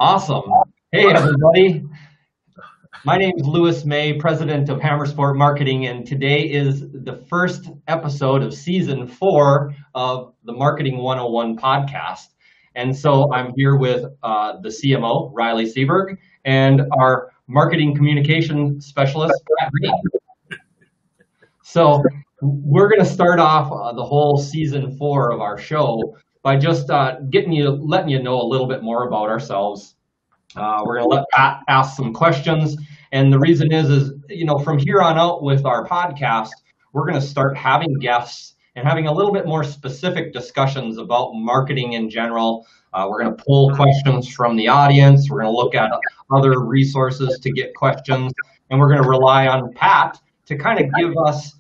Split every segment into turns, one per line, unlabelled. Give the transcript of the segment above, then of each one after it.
Awesome. Hey, everybody. My name is Louis May, president of HammerSport Marketing, and today is the first episode of season 4 of the Marketing 101 podcast. And so I'm here with the CMO, Riley Seberg, and our marketing communication specialist, Greene. So we're going to start off the whole season 4 of our show by just letting you know a little bit more about ourselves. We're going to let Pat ask some questions. And the reason is, from here on out with our podcast, we're going to start having guests and having a little bit more specific discussions about marketing in general. We're going to pull questions from the audience. We're going to look at other resources to get questions. And we're going to rely on Pat to kind of give us,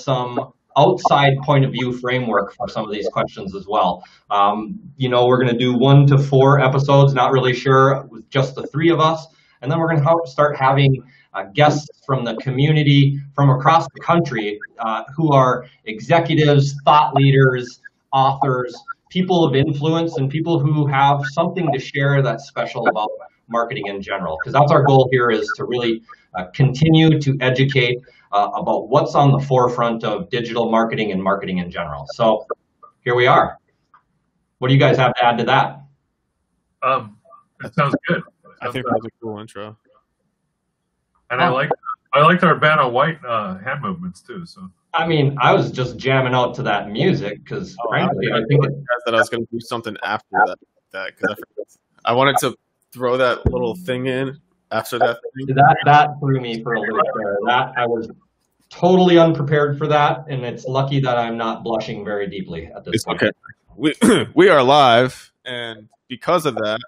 some outside point of view framework for some of these questions as well. We're going to do 1 to 4 episodes, not really sure, with just the 3 of us. And then we're going to start having guests from the community from across the country who are executives, thought leaders, authors, people of influence, and people who have something to share that's special about marketing in general. Because that's our goal here, is to really continue to educate about what's on the forefront of digital marketing and marketing in general. So here we are. What do you guys have to add to that?
That sounds good.
I think that was a cool intro.
And I liked our Vanna White hand movements too. So
I was just jamming out to that music because frankly, I think
that I was going to do something after that because I wanted to throw that little thing in after that thing.
That threw me for a little bit. That I was totally unprepared for that, and it's lucky that I'm not blushing very deeply at this point.
Okay. We are live, and because of that,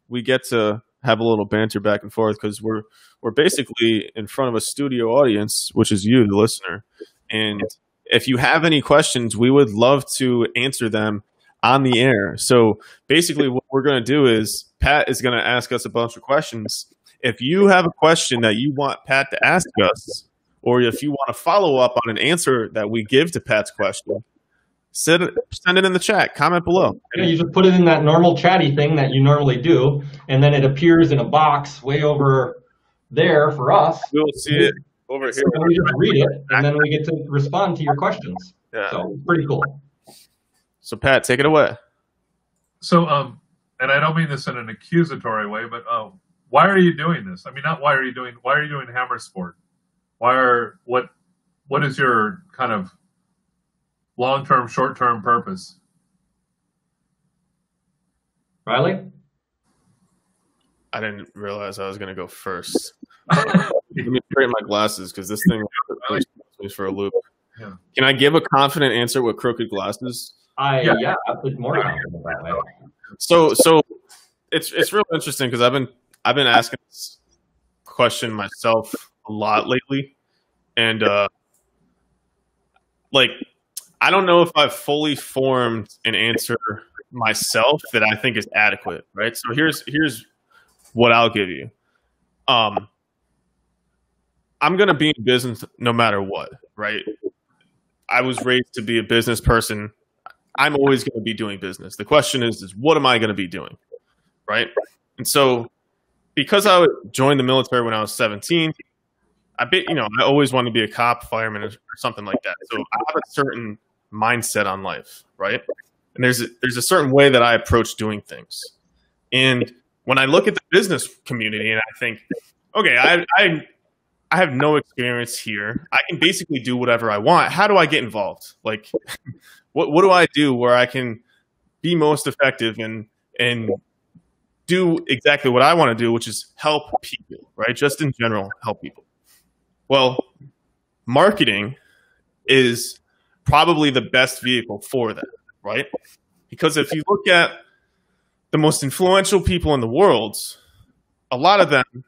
we get to have a little banter back and forth because we're basically in front of a studio audience, which is you, the listener. And if you have any questions, we would love to answer them on the air. So basically what we're going to do is Pat is going to ask us a bunch of questions. If you have a question that you want Pat to ask us, or if you want to follow up on an answer that we give to Pat's question, send it in the chat, comment below.
You just put it in that normal chatty thing that you normally do, and then it appears in a box way over there for us.
We'll see it over here.
So we just read it, and then we get to respond to your questions.
Yeah.
So pretty cool. So
Pat, take it away.
So, and I don't mean this in an accusatory way, but why are you doing this? I mean, not why are you doing HammerSport? What is your kind of long-term, short-term purpose?
Riley?
I didn't realize I was going to go first. Let me straighten my glasses because this thing is for a loop.
Yeah.
Can I give a confident answer with crooked glasses?
Yeah, it's more confident that way.
So it's real interesting because I've been asking this question myself a lot lately, and I don't know if I've fully formed an answer myself that I think is adequate, right? So here's what I'll give you. I'm going to be in business no matter what, right? I was raised to be a business person. I'm always going to be doing business. The question is what am I going to be doing, right? And so because I joined the military when I was 17, I always wanted to be a cop, fireman, or something like that. So I have a certain mindset on life, right? And there's a certain way that I approach doing things. And when I look at the business community and I think, okay, I have no experience here. I can basically do whatever I want. How do I get involved? Like, what do I do where I can be most effective and do exactly what I want to do, which is help people, right? Just in general, help people. Well, marketing is probably the best vehicle for that, right? Because if you look at the most influential people in the world, a lot of them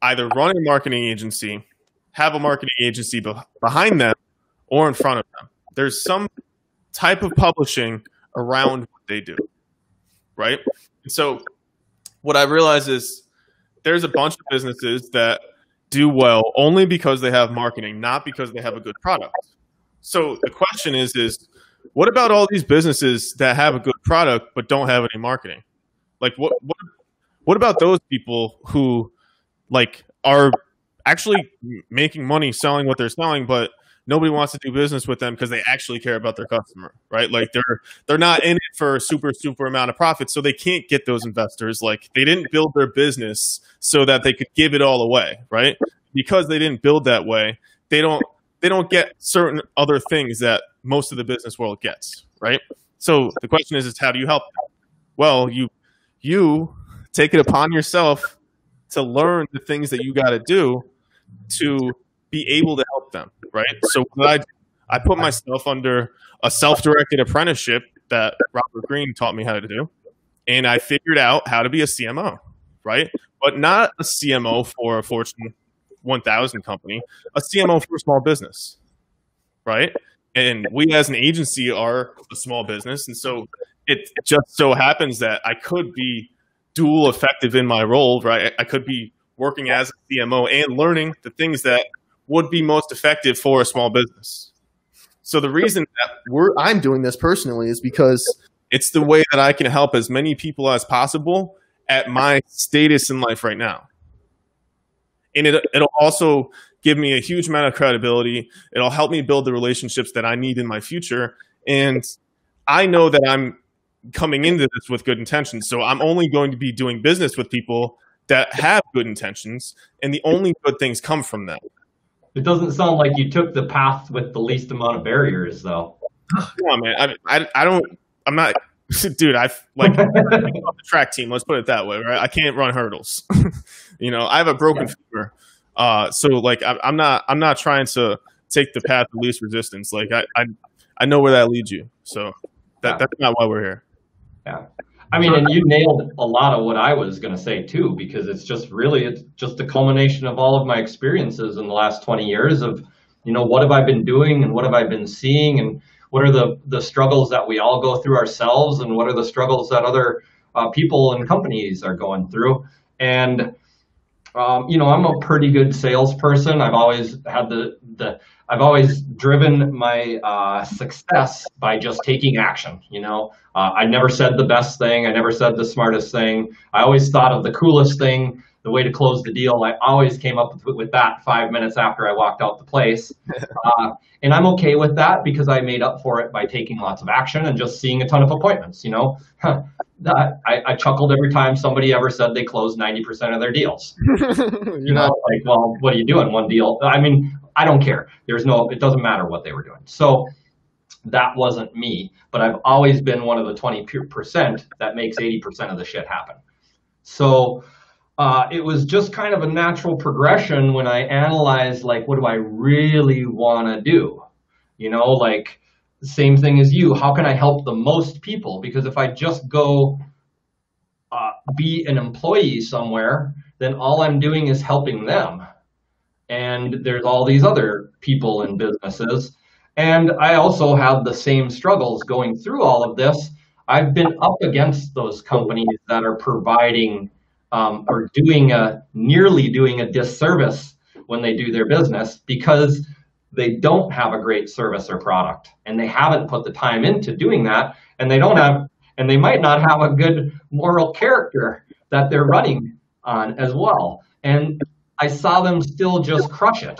either run a marketing agency, have a marketing agency behind them, or in front of them. There's some type of publishing around what they do, right? And so what I realize is there's a bunch of businesses that do well only because they have marketing, not because they have a good product. So the question is what about all these businesses that have a good product but don't have any marketing? Like What about those people who like are actually making money selling what they're selling, but nobody wants to do business with them because they actually care about their customer, right? Like they're not in it for a super amount of profit, so they can't get those investors. Like they didn't build their business so that they could give it all away, right? Because they didn't build that way, they don't get certain other things that most of the business world gets, right? So the question is how do you help them? Well, you take it upon yourself to learn the things that you got to do to be able to help them, right? So what I put myself under a self-directed apprenticeship that Robert Greene taught me how to do, and I figured out how to be a CMO, right? But not a CMO for a Fortune 1000 company, a CMO for a small business, right? And we as an agency are a small business, and so it just so happens that I could be dual effective in my role, right? I could be working as a CMO and learning the things that would be most effective for a small business. So the reason that I'm doing this personally is because it's the way that I can help as many people as possible at my status in life right now. And it'll also give me a huge amount of credibility. It'll help me build the relationships that I need in my future. And I know that I'm coming into this with good intentions. So I'm only going to be doing business with people that have good intentions, and the only good things come from them.
It doesn't sound like you took the path with the least amount of barriers, though.
No, man, I'm not, dude, I've like the track team, let's put it that way, right? I can't run hurdles. I have a broken finger. So like, I'm not trying to take the path of least resistance. Like I know where that leads you. So that's not why we're here.
Yeah. I mean, and you nailed a lot of what I was going to say too, because it's just a culmination of all of my experiences in the last 20 years of, what have I been doing and what have I been seeing and what are the struggles that we all go through ourselves and what are the struggles that other people and companies are going through. And, I'm a pretty good salesperson. I've always had I've always driven my success by just taking action. I never said the best thing. I never said the smartest thing. I always thought of the coolest thing, the way to close the deal. I always came up with that 5 minutes after I walked out the place. And I'm okay with that because I made up for it by taking lots of action and just seeing a ton of appointments. I chuckled every time somebody ever said they closed 90% of their deals. Like, well, what are you doing? One deal. I mean, I don't care. It doesn't matter what they were doing. So that wasn't me, but I've always been one of the 20% that makes 80% of the shit happen. So it was just kind of a natural progression when I analyzed, like, what do I really want to do? Like the same thing as you. How can I help the most people? Because if I just go be an employee somewhere, then all I'm doing is helping them. And there's all these other people in businesses. And I also have the same struggles going through all of this. I've been up against those companies that are providing or nearly doing a disservice when they do their business because they don't have a great service or product and they haven't put the time into doing that, and they might not have a good moral character that they're running on as well. And I saw them still just crush it.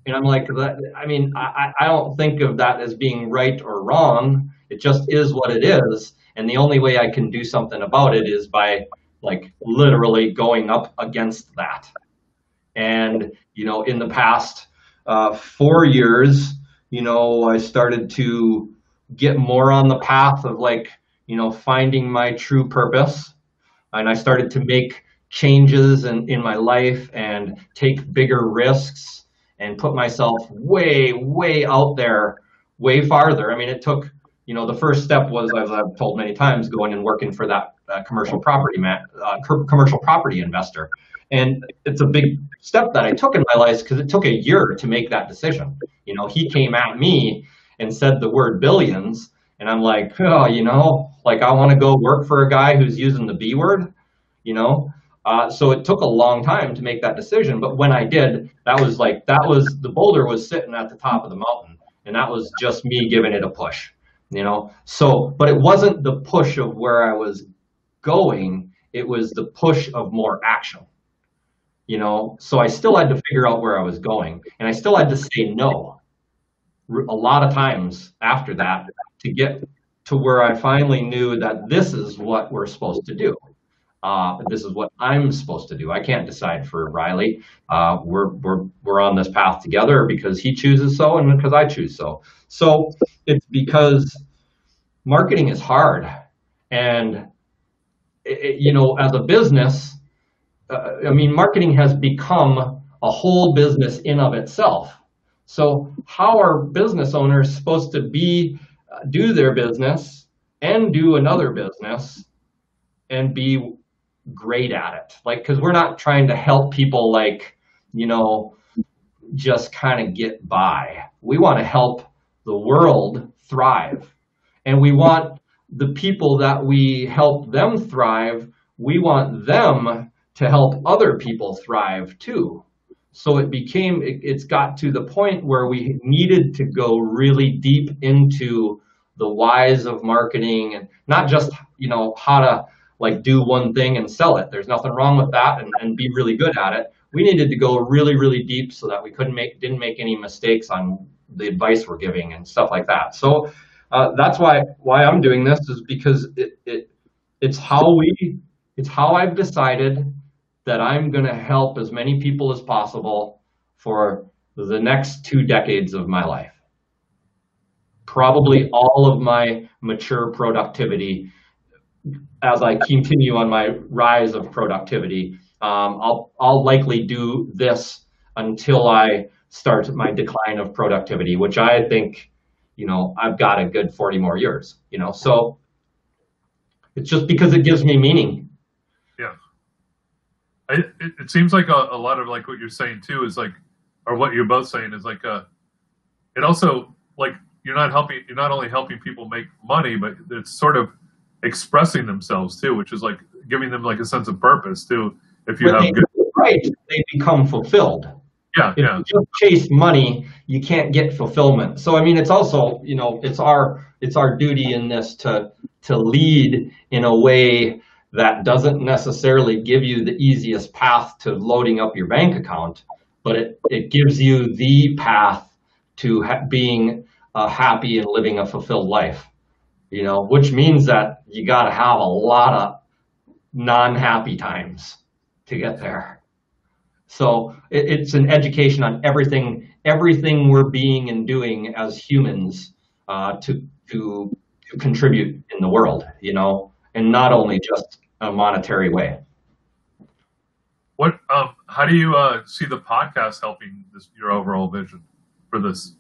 And I'm like, I don't think of that as being right or wrong. It just is what it is. And the only way I can do something about it is by like literally going up against that. And, in the past 4 years, I started to get more on the path of like, finding my true purpose. And I started to make changes in my life and take bigger risks and put myself way, way out there, way farther. I mean, it took, the first step was, as I've told many times, going and working for that commercial property investor. And it's a big step that I took in my life because it took a year to make that decision. He came at me and said the word billions. And I'm like, like I want to go work for a guy who's using the B word, So it took a long time to make that decision. But when I did, the boulder was sitting at the top of the mountain. And that was just me giving it a push, So, but it wasn't the push of where I was going. It was the push of more action, you know? So I still had to figure out where I was going, and I still had to say no a lot of times after that to get to where I finally knew that this is what we're supposed to do. This is what I'm supposed to do. I can't decide for Riley. We're on this path together because he chooses so and because I choose so. So it's because marketing is hard, and you know, as a business, I mean, marketing has become a whole business in of itself. So how are business owners supposed to do their business and do another business and be great at it? Like, because we're not trying to help people, like, you know, just kind of get by. We want to help the world thrive, and we want the people that we help them thrive, we want them to help other people thrive too. So it's got to the point where we needed to go really deep into the whys of marketing, and not just, you know, how to like do one thing and sell it. There's nothing wrong with that, and be really good at it. We needed to go really, really deep so that we didn't make any mistakes on the advice we're giving and stuff like that. So that's why I'm doing this, is because it's how I've decided that I'm going to help as many people as possible for the next 2 decades of my life. Probably all of my mature productivity, as I continue on my rise of productivity, I'll likely do this until I start my decline of productivity, which I think, you know, I've got a good 40 more years, you know. So it's just because it gives me meaning.
Yeah. It seems like a lot of like what you're saying too is like, or what you're both saying is like, it also, like, you're not only helping people make money, but it's sort of expressing themselves too, which is like giving them like a sense of purpose too. If you have good,
right, they become fulfilled.
Yeah,
if
yeah.
you just chase money, you can't get fulfillment. So I mean, it's also, you know, it's our duty in this to lead in a way that doesn't necessarily give you the easiest path to loading up your bank account, but it gives you the path to being happy and living a fulfilled life. You know, which means that you got to have a lot of non-happy times to get there. So it's an education on everything we're being and doing as humans to contribute in the world, you know, and not only just a monetary way.
What? How do you see the podcast helping your overall vision for this?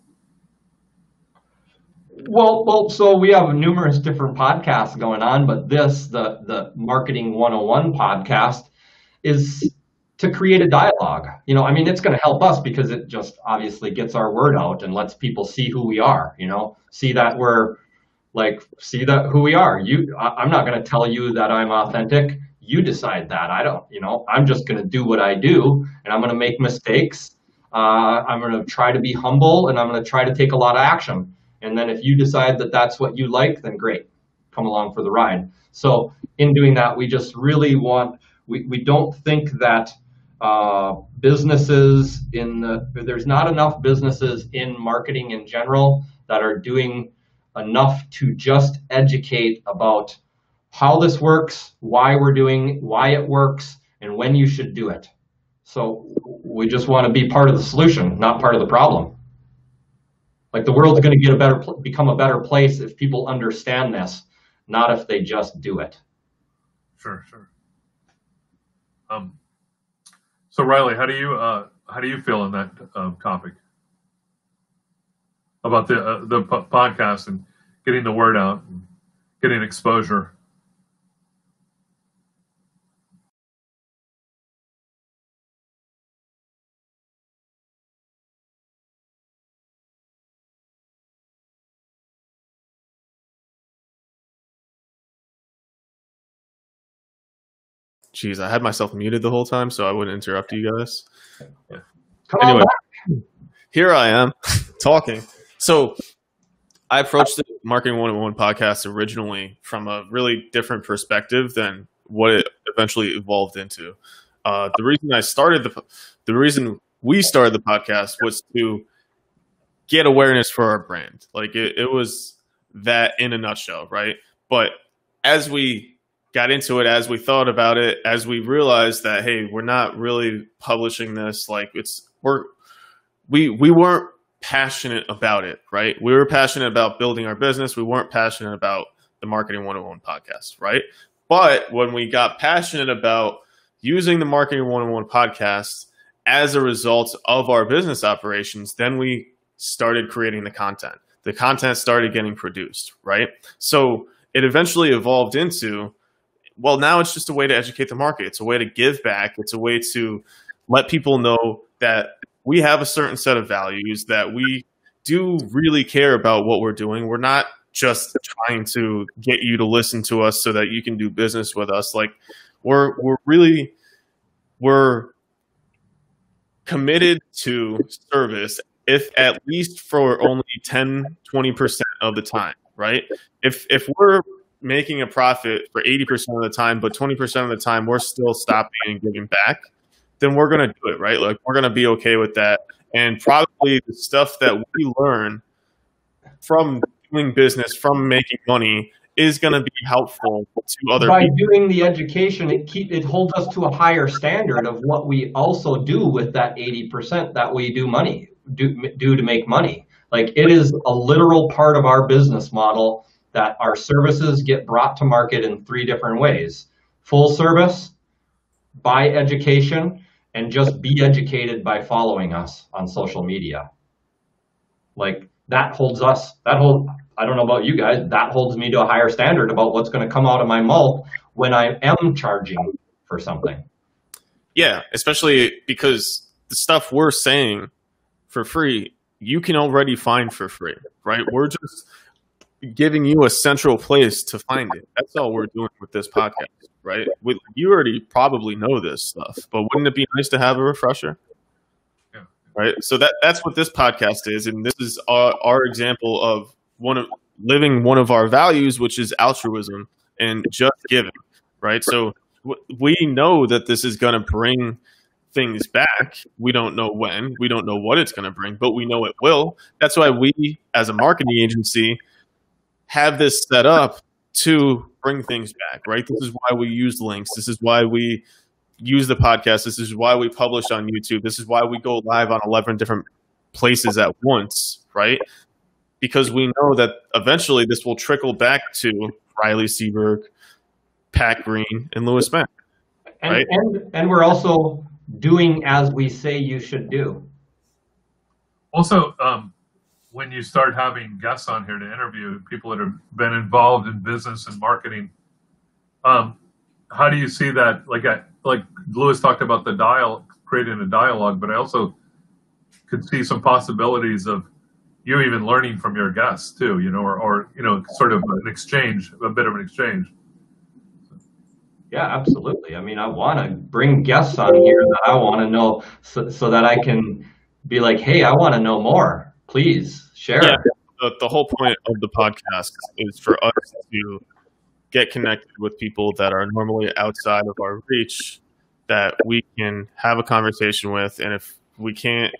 Well, so we have numerous different podcasts going on, but the Marketing 101 podcast is to create a dialogue. You know, I mean, it's going to help us because it just obviously gets our word out and lets people see who we are, you know, see that who we are. I'm not going to tell you that I'm authentic. You decide that. I don't, you know, I'm just going to do what I do, and I'm going to make mistakes. I'm going to try to be humble, and I'm going to try to take a lot of action. And then if you decide that that's what you like, then great, come along for the ride. So in doing that, we just really we don't think that there's not enough businesses in marketing in general that are doing enough to just educate about how this works, why it works, and when you should do it. So we just want to be part of the solution, not part of the problem. Like, the world's going to become a better place if people understand this, not if they just do it.
Sure. So Riley, how do you feel on that topic about the podcast and getting the word out and getting exposure?
Jeez, I had myself muted the whole time so I wouldn't interrupt you guys.
Yeah.
Anyway, here I am talking. So I approached the Marketing 101 podcast originally from a really different perspective than what it eventually evolved into. The reason we started the podcast was to get awareness for our brand. Like it was that in a nutshell, right? But as we got into it, as we thought about it, as we realized that, hey, we're not really publishing this, like we weren't passionate about it, right? We were passionate about building our business. We weren't passionate about the Marketing 101 podcast, right? But when we got passionate about using the Marketing 101 podcast as a result of our business operations, then we started creating the content. The content started getting produced, right? So it eventually evolved into, well, now it's just a way to educate the market. It's a way to give back. It's a way to let people know that we have a certain set of values, that we do really care about what we're doing. We're not just trying to get you to listen to us so that you can do business with us. Like we're committed to service, if at least for only 10-20% of the time, right? If we're making a profit for 80% of the time, but 20% of the time we're still stopping and giving back, then we're going to do it, right? Like we're going to be okay with that. And probably the stuff that we learn from doing business, from making money, is going to be helpful to other
By
people.
doing the education, it holds us to a higher standard of what we also do with that 80% that we do to make money. Like it is a literal part of our business model that our services get brought to market in 3 different ways: full service, by education, and just be educated by following us on social media. Like that holds us, I don't know about you guys, that holds me to a higher standard about what's going to come out of my mouth when I am charging for something.
Yeah, especially because the stuff we're saying for free, you can already find for free, right? We're just giving you a central place to find it. That's all we're doing with this podcast, right? You already probably know this stuff, but wouldn't it be nice to have a refresher?
Yeah.
Right? So that's what this podcast is, and this is our example of living one of our values, which is altruism and just giving, right? So we know that this is going to bring things back. We don't know when, we don't know what it's going to bring, but we know it will. That's why we, as a marketing agency, have this set up to bring things back, right? This is why we use links. This is why we use the podcast. This is why we publish on YouTube. This is why we go live on 11 different places at once, right? Because we know that eventually this will trickle back to Riley Seberg, Pat Greene, and Lewis Mack. Right?
And we're also doing as we say you should do.
Also, when you start having guests on here to interview people that have been involved in business and marketing, how do you see that? Like Lewis talked about creating a dialogue, but I also could see some possibilities of you even learning from your guests too, or sort of an exchange, a bit of an exchange.
Yeah, absolutely. I mean, I want to bring guests on here that I want to know so that I can be like, hey, I want to know more. Please share.
Yeah, the whole point of the podcast is for us to get connected with people that are normally outside of our reach, that we can have a conversation with. And if we can't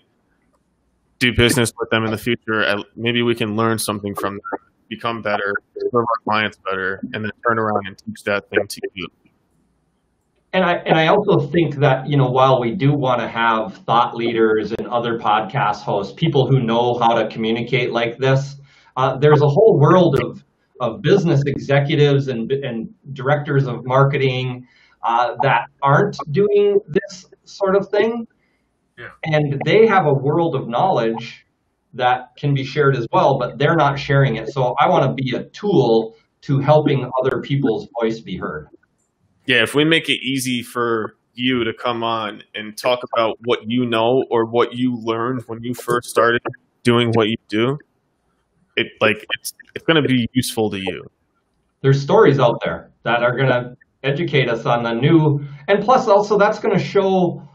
do business with them in the future, maybe we can learn something from them, become better, serve our clients better, and then turn around and teach that thing to you.
And I also think that, while we do want to have thought leaders and other podcast hosts, people who know how to communicate like this, there's a whole world of business executives and directors of marketing that aren't doing this sort of thing.
Yeah.
And they have a world of knowledge that can be shared as well, but they're not sharing it. So I want to be a tool to helping other people's voice be heard.
Yeah, if we make it easy for you to come on and talk about what you know or what you learned when you first started doing what you do, it's going to be useful to you.
There's stories out there that are going to educate us on the new, and plus also that's going to show,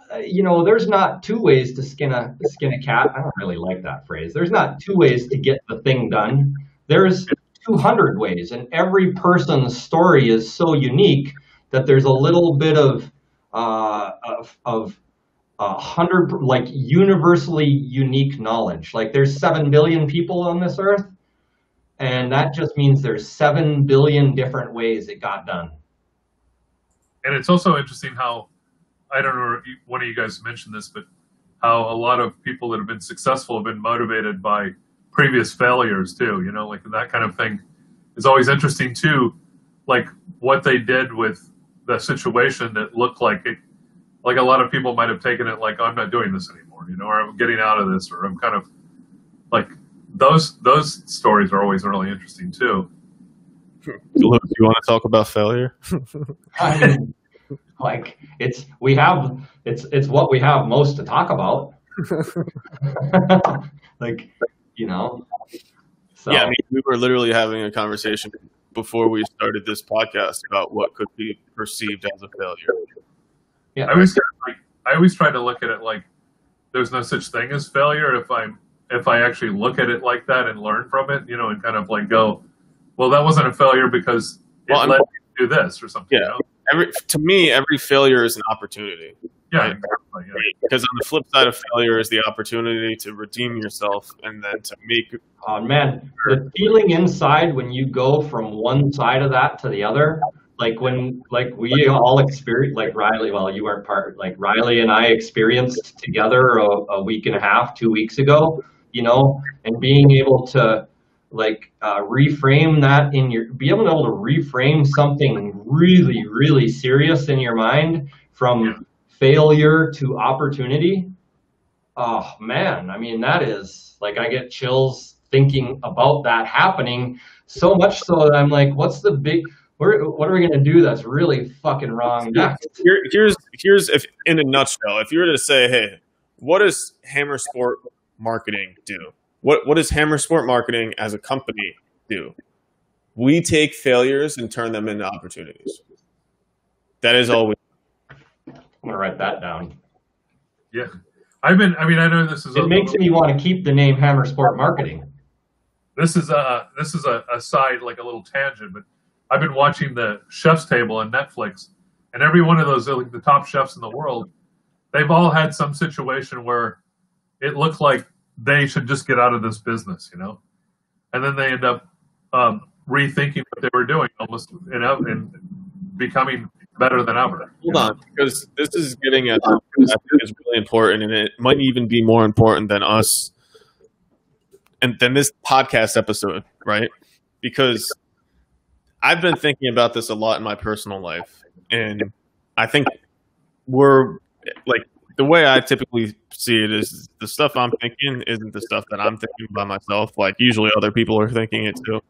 there's not 2 ways to skin a cat. I don't really like that phrase. There's not 2 ways to get the thing done. There's 200 ways, and every person's story is so unique that there's a little bit of 100 like universally unique knowledge. Like there's 7 billion people on this earth, and that just means there's 7 billion different ways it got done.
And it's also interesting how, I don't know, one of you guys mentioned this, but how a lot of people that have been successful have been motivated by previous failures too, you know, like that kind of thing is always interesting too, like what they did with the situation that looked like it, like a lot of people might have taken it like, oh, I'm not doing this anymore, you know, or I'm getting out of this, or I'm kind of like, those stories are always really interesting too.
Luke, do you want to talk about failure?
I mean, like it's what we have most to talk about. Like, you know. So.
Yeah, I mean, we were literally having a conversation before we started this podcast about what could be perceived as a failure.
Yeah,
I always try to look at it like there's no such thing as failure if I actually look at it like that and learn from it, you know, and kind of like go, well, that wasn't a failure because it led me to do this or something.
Yeah.
You know?
To me, every failure is an opportunity.
Yeah,
right?
exactly. Yeah.
Because on the flip side of failure is the opportunity to redeem yourself and then to make.
Oh man, the feeling inside when you go from one side of that to the other, like we all experienced, like Riley. Well, you weren't part. Like Riley and I experienced together a week and a half, 2 weeks ago. You know, and being able to reframe that being able to reframe something really, really serious in your mind from failure to opportunity. Oh man, I mean, that is like, I get chills thinking about that happening, so much so that I'm like, what are we going to do that's really fucking wrong next?
Here's if in a nutshell, if you were to say, hey, what does HammerSport Marketing do? What does HammerSport Marketing as a company do? We take failures and turn them into opportunities. That is all we do.
I'm going to write that down.
Yeah. I know this is.
It makes me want to keep the name HammerSport Marketing.
This is a side, like a little tangent, but I've been watching the Chef's Table on Netflix, and every one of those, like the top chefs in the world, they've all had some situation where it looked like they should just get out of this business, you know, and then they end up rethinking what they were doing, almost and becoming better than ever.
Hold on, because this is getting at something I think is really important, and it might even be more important than us and than this podcast episode, right? Because I've been thinking about this a lot in my personal life, and I think we're like, the way I typically see it is the stuff I'm thinking isn't the stuff that I'm thinking by myself. Like usually other people are thinking it too.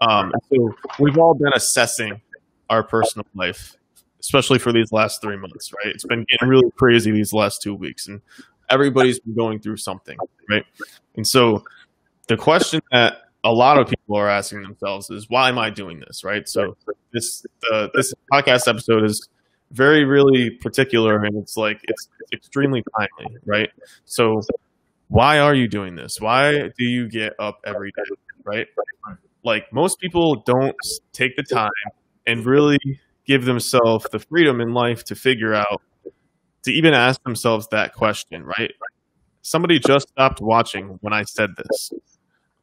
So we've all been assessing our personal life, especially for these last 3 months, right? It's been getting really crazy these last 2 weeks, and everybody's been going through something, right? And so the question that a lot of people are asking themselves is, why am I doing this, right? So this podcast episode is very, really particular, and it's extremely timely, right? So why are you doing this? Why do you get up every day, right? Like most people don't take the time and really give themselves the freedom in life to figure out, to even ask themselves that question, right? Somebody just stopped watching when I said this.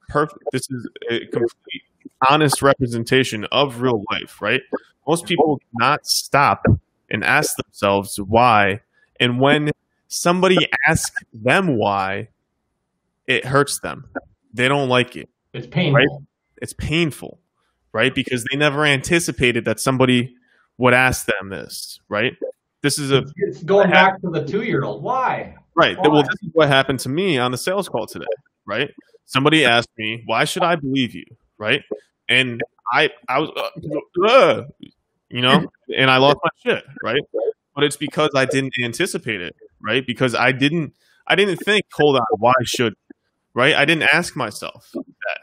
Perfect. This is a complete, honest representation of real life, right? Most people do not stop and ask themselves why. And when somebody asks them why, it hurts them. They don't like it.
It's painful.
Right? It's painful, right? Because they never anticipated that somebody would ask them this, right? This is
it's going back to the 2-year-old. Why?
Right.
Why?
Well, this is what happened to me on the sales call today, right? Somebody asked me, why should I believe you, right? And I was, you know, and I lost my shit, right? But it's because I didn't anticipate it, right? Because I didn't think, hold on, why should, right? I didn't ask myself that,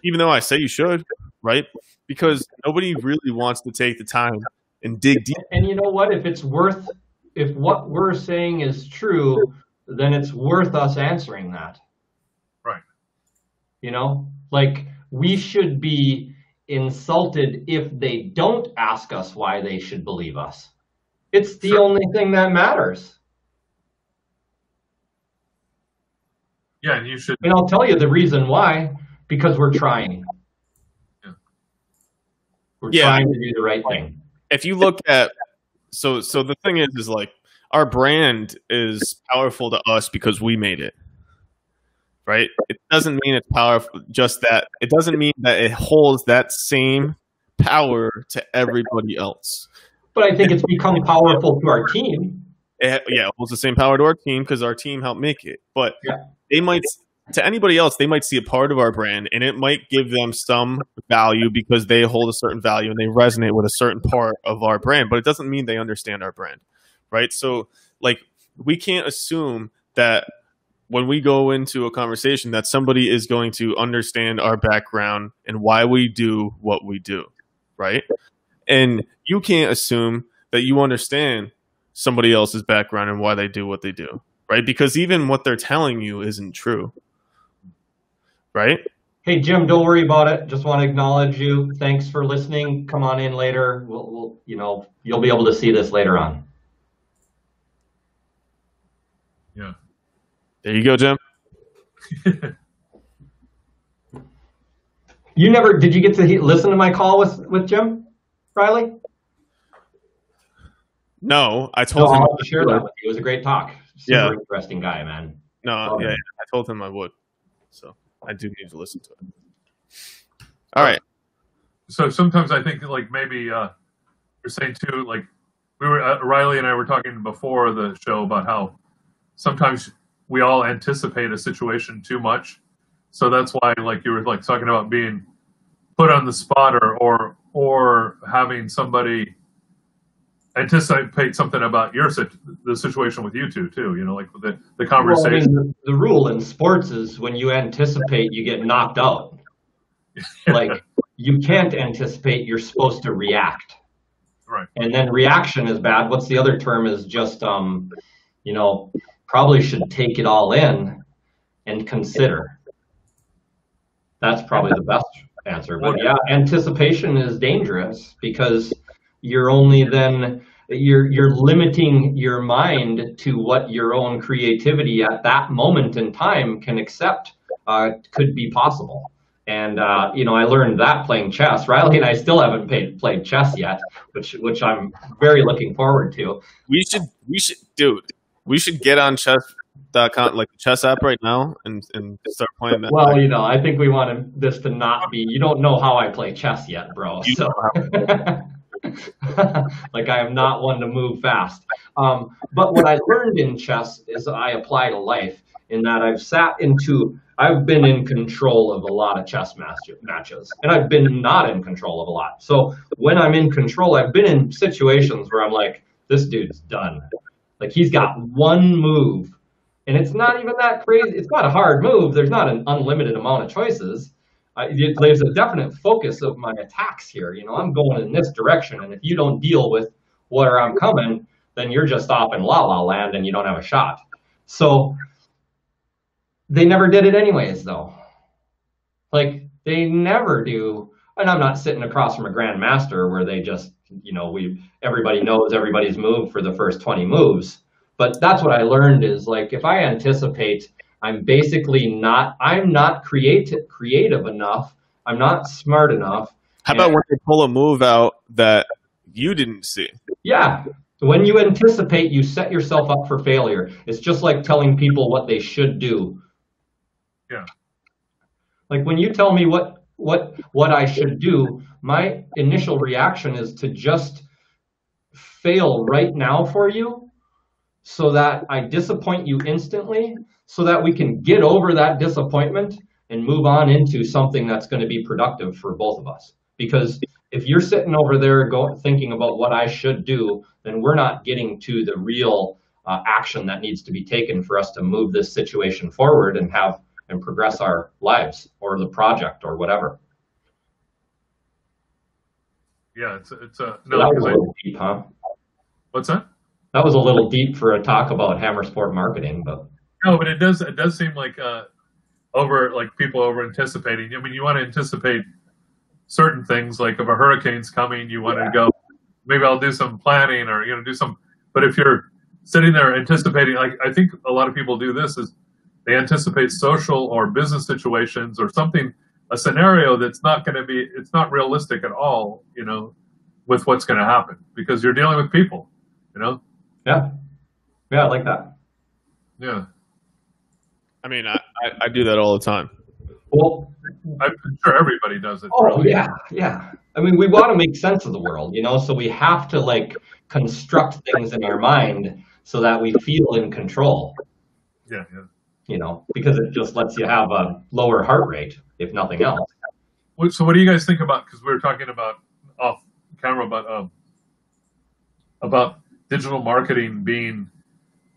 even though I say you should, right? Because nobody really wants to take the time and dig deep.
And you know what? If what we're saying is true, then it's worth us answering that.
Right.
You know, like we should be insulted if they don't ask us why they should believe us. It's the only thing that matters.
Yeah, and you should.
And I'll tell you the reason why, because we're trying.
Yeah.
We're trying to do the right thing.
If you look at, so the thing is like, our brand is powerful to us because we made it, right? It doesn't mean it's powerful, just that. It doesn't mean that it holds that same power to everybody else.
But I think it's become powerful to our team.
It holds the same power to our team because our team helped make it. But they might, to anybody else, they might see a part of our brand and it might give them some value because they hold a certain value and they resonate with a certain part of our brand. But it doesn't mean they understand our brand, right? So, like, we can't assume that when we go into a conversation that somebody is going to understand our background and why we do what we do, right? And you can't assume that you understand somebody else's background and why they do what they do, right? Because even what they're telling you isn't true, right?
Hey, Jim, don't worry about it. Just want to acknowledge you. Thanks for listening. Come on in later. We'll you'll be able to see this later on.
Yeah.
There you go, Jim.
Did you get to listen to my call with Jim Riley?
No, I told him.
I'll share that with you. It was a great talk. Super interesting guy, man.
No, I told him I would. So I do need to listen to it. All right.
So sometimes I think like maybe you're saying too, like Riley and I were talking before the show about how sometimes we all anticipate a situation too much. So that's why, like you were like talking about being put on the spot or having somebody anticipate something about the situation with you two too. You know, like the conversation.
Well, I mean, the rule in sports is when you anticipate, you get knocked out. Like you can't anticipate; you're supposed to react.
Right.
And then reaction is bad. What's the other term? Is just probably should take it all in and consider. That's probably the best answer. But yeah, anticipation is dangerous because you're only then you're limiting your mind to what your own creativity at that moment in time can accept could be possible. And I learned that playing chess. Riley and I still haven't played chess yet, which I'm very looking forward to.
We should get on chess.com, like the chess app right now, and start playing that.
Well, I think we want this to not be. You don't know how I play chess yet, bro. So, like I am not one to move fast. But what I learned in chess is I apply to life in that I've been in control of a lot of chess matches, and I've been not in control of a lot. So when I'm in control, I've been in situations where I'm like, this dude's done. Like he's got one move, and it's not even that crazy. It's not a hard move. There's not an unlimited amount of choices. There's a definite focus of my attacks here. I'm going in this direction, and if you don't deal with where I'm coming, then you're just off in la la land, and you don't have a shot. So they never did it anyways, though. Like they never do. And I'm not sitting across from a grandmaster where they just, everybody knows everybody's move for the first 20 moves. But that's what I learned is like, if I anticipate, I'm not creative enough. I'm not smart enough.
How about when they pull a move out that you didn't see?
Yeah. When you anticipate, you set yourself up for failure. It's just like telling people what they should do.
Yeah.
Like when you tell me what I should do, my initial reaction is to just fail right now for you so that I disappoint you instantly so that we can get over that disappointment and move on into something that's going to be productive for both of us. Because if you're sitting over there thinking about what I should do, then we're not getting to the real action that needs to be taken for us to move this situation forward and progress our lives or the project or whatever.
Yeah, it's
that was a little deep, huh?
What's that?
That was a little deep for a talk about HammerSport Marketing, but
no, but it does seem like people over anticipating. I mean, you want to anticipate certain things, like if a hurricane's coming, you want to go, maybe I'll do some planning or, do some, but if you're sitting there anticipating, like I think a lot of people do this is they anticipate social or business situations or something, a scenario that's not going to be, it's not realistic at all, with what's going to happen because you're dealing with people,
Yeah. Yeah, I like that.
Yeah.
I mean, I do that all the time.
Well,
I'm sure everybody does it.
oh,
really.
yeah. I mean, we want to make sense of the world, so we have to like construct things in our mind so that we feel in control.
Yeah.
Because it just lets you have a lower heart rate, if nothing else.
So what do you guys think about, because we were talking about off camera about digital marketing being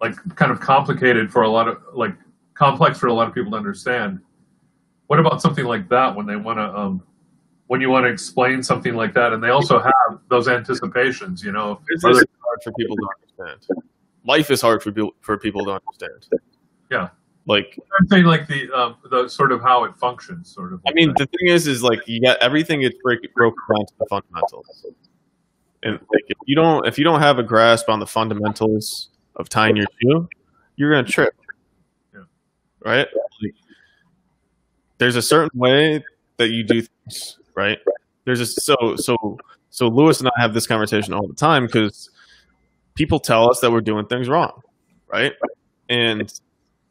like kind of complicated for a lot of, like complex for a lot of people to understand. What about something like that when they want to, when you want to explain something like that, and they also have those anticipations,
Business is hard for people to understand. Life is hard for people to understand.
Yeah.
Like
I'm saying, like the sort of how it functions, sort of.
I mean, the thing is like you got everything gets broken down to the fundamentals, and like if you don't have a grasp on the fundamentals of tying your shoe, you're gonna trip.
Yeah.
Right? Like, there's a certain way that you do things, right? There's a so Lewis and I have this conversation all the time because people tell us that we're doing things wrong, right? And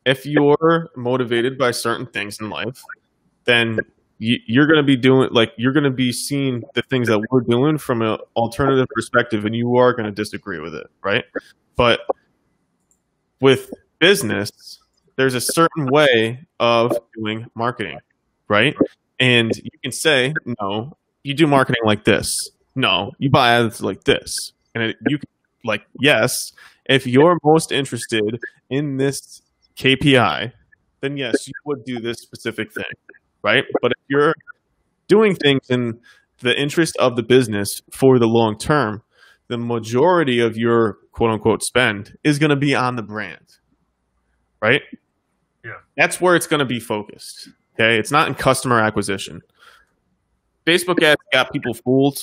if you're motivated by certain things in life, then you're going to be doing, like, you're going to be seeing the things that we're doing from an alternative perspective, and you are going to disagree with it, right? But with business, there's a certain way of doing marketing, right? And you can say, no, you do marketing like this. No, you buy ads like this. And you can, like, yes, if you're most interested in this KPI, then yes, you would do this specific thing, right? But if you're doing things in the interest of the business for the long term, the majority of your quote unquote spend is going to be on the brand, right?
Yeah.
That's where it's going to be focused. Okay. It's not in customer acquisition. Facebook ads got people fooled.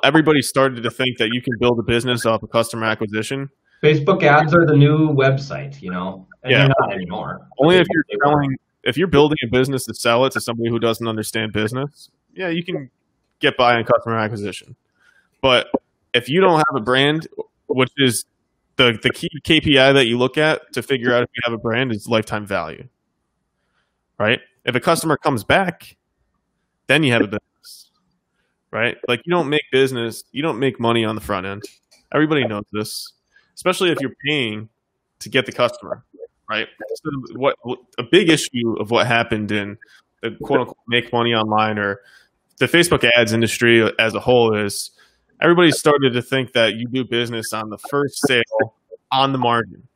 Everybody started to think that you can build a business off of customer acquisition.
Facebook ads are the new website, and they're not anymore.
Only if you're building a business to sell it to somebody who doesn't understand business, yeah, you can get by on customer acquisition. But if you don't have a brand, which is the key KPI that you look at to figure out if you have a brand, is lifetime value, right? If a customer comes back, then you have a business, right? Like, you don't make money on the front end. Everybody knows this, especially if you're paying to get the customer, right? So what a big issue of what happened in the quote unquote make money online or the Facebook ads industry as a whole is everybody started to think that you do business on the first sale on the margin,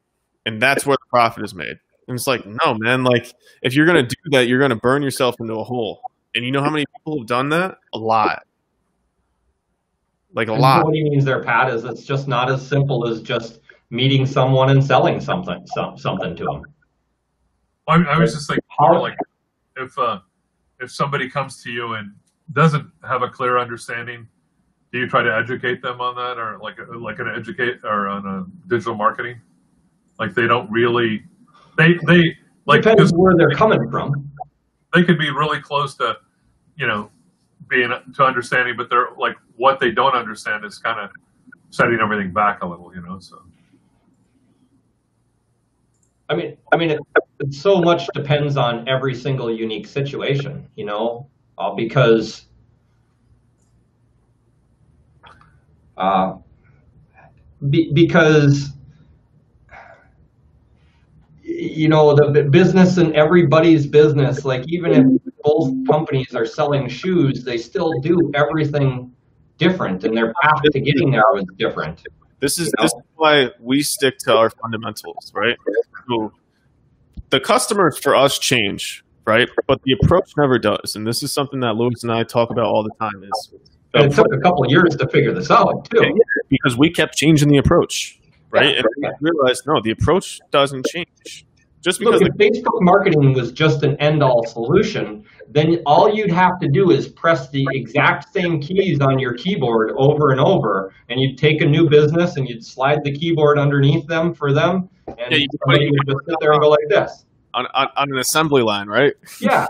and that's where the profit is made. And it's like, no, man, like, if you're going to do that, you're going to burn yourself into a hole. And you know how many people have done that? A lot. Like, a lot.
What he means there, Pat, is it's just not as simple as just meeting someone and selling something to them.
I was just like, if somebody comes to you and doesn't have a clear understanding, do you try to educate them on that, or like an educate or on a digital marketing? Like, they don't really, they like,
depends where they're coming from.
They could be really close to, being to understanding, but they're like, what they don't understand is kind of setting everything back a little, so.
I mean, it so much depends on every single unique situation, because the business and everybody's business, like, even if both companies are selling shoes, they still do everything different, and their path to getting there was different.
This is why we stick to our fundamentals, right? So the customers for us change, right? But the approach never does. And this is something that Lewis and I talk about all the time.
It took a couple of years to figure this out, too.
Because we kept changing the approach, right? And we realized, no, the approach doesn't change. Just
Look,
because
if Facebook marketing was just an end-all solution, then all you'd have to do is press the exact same keys on your keyboard over and over, and you'd take a new business and you'd slide the keyboard underneath them for them, and somebody would just sit there and go like this.
on an assembly line, right?
Yeah,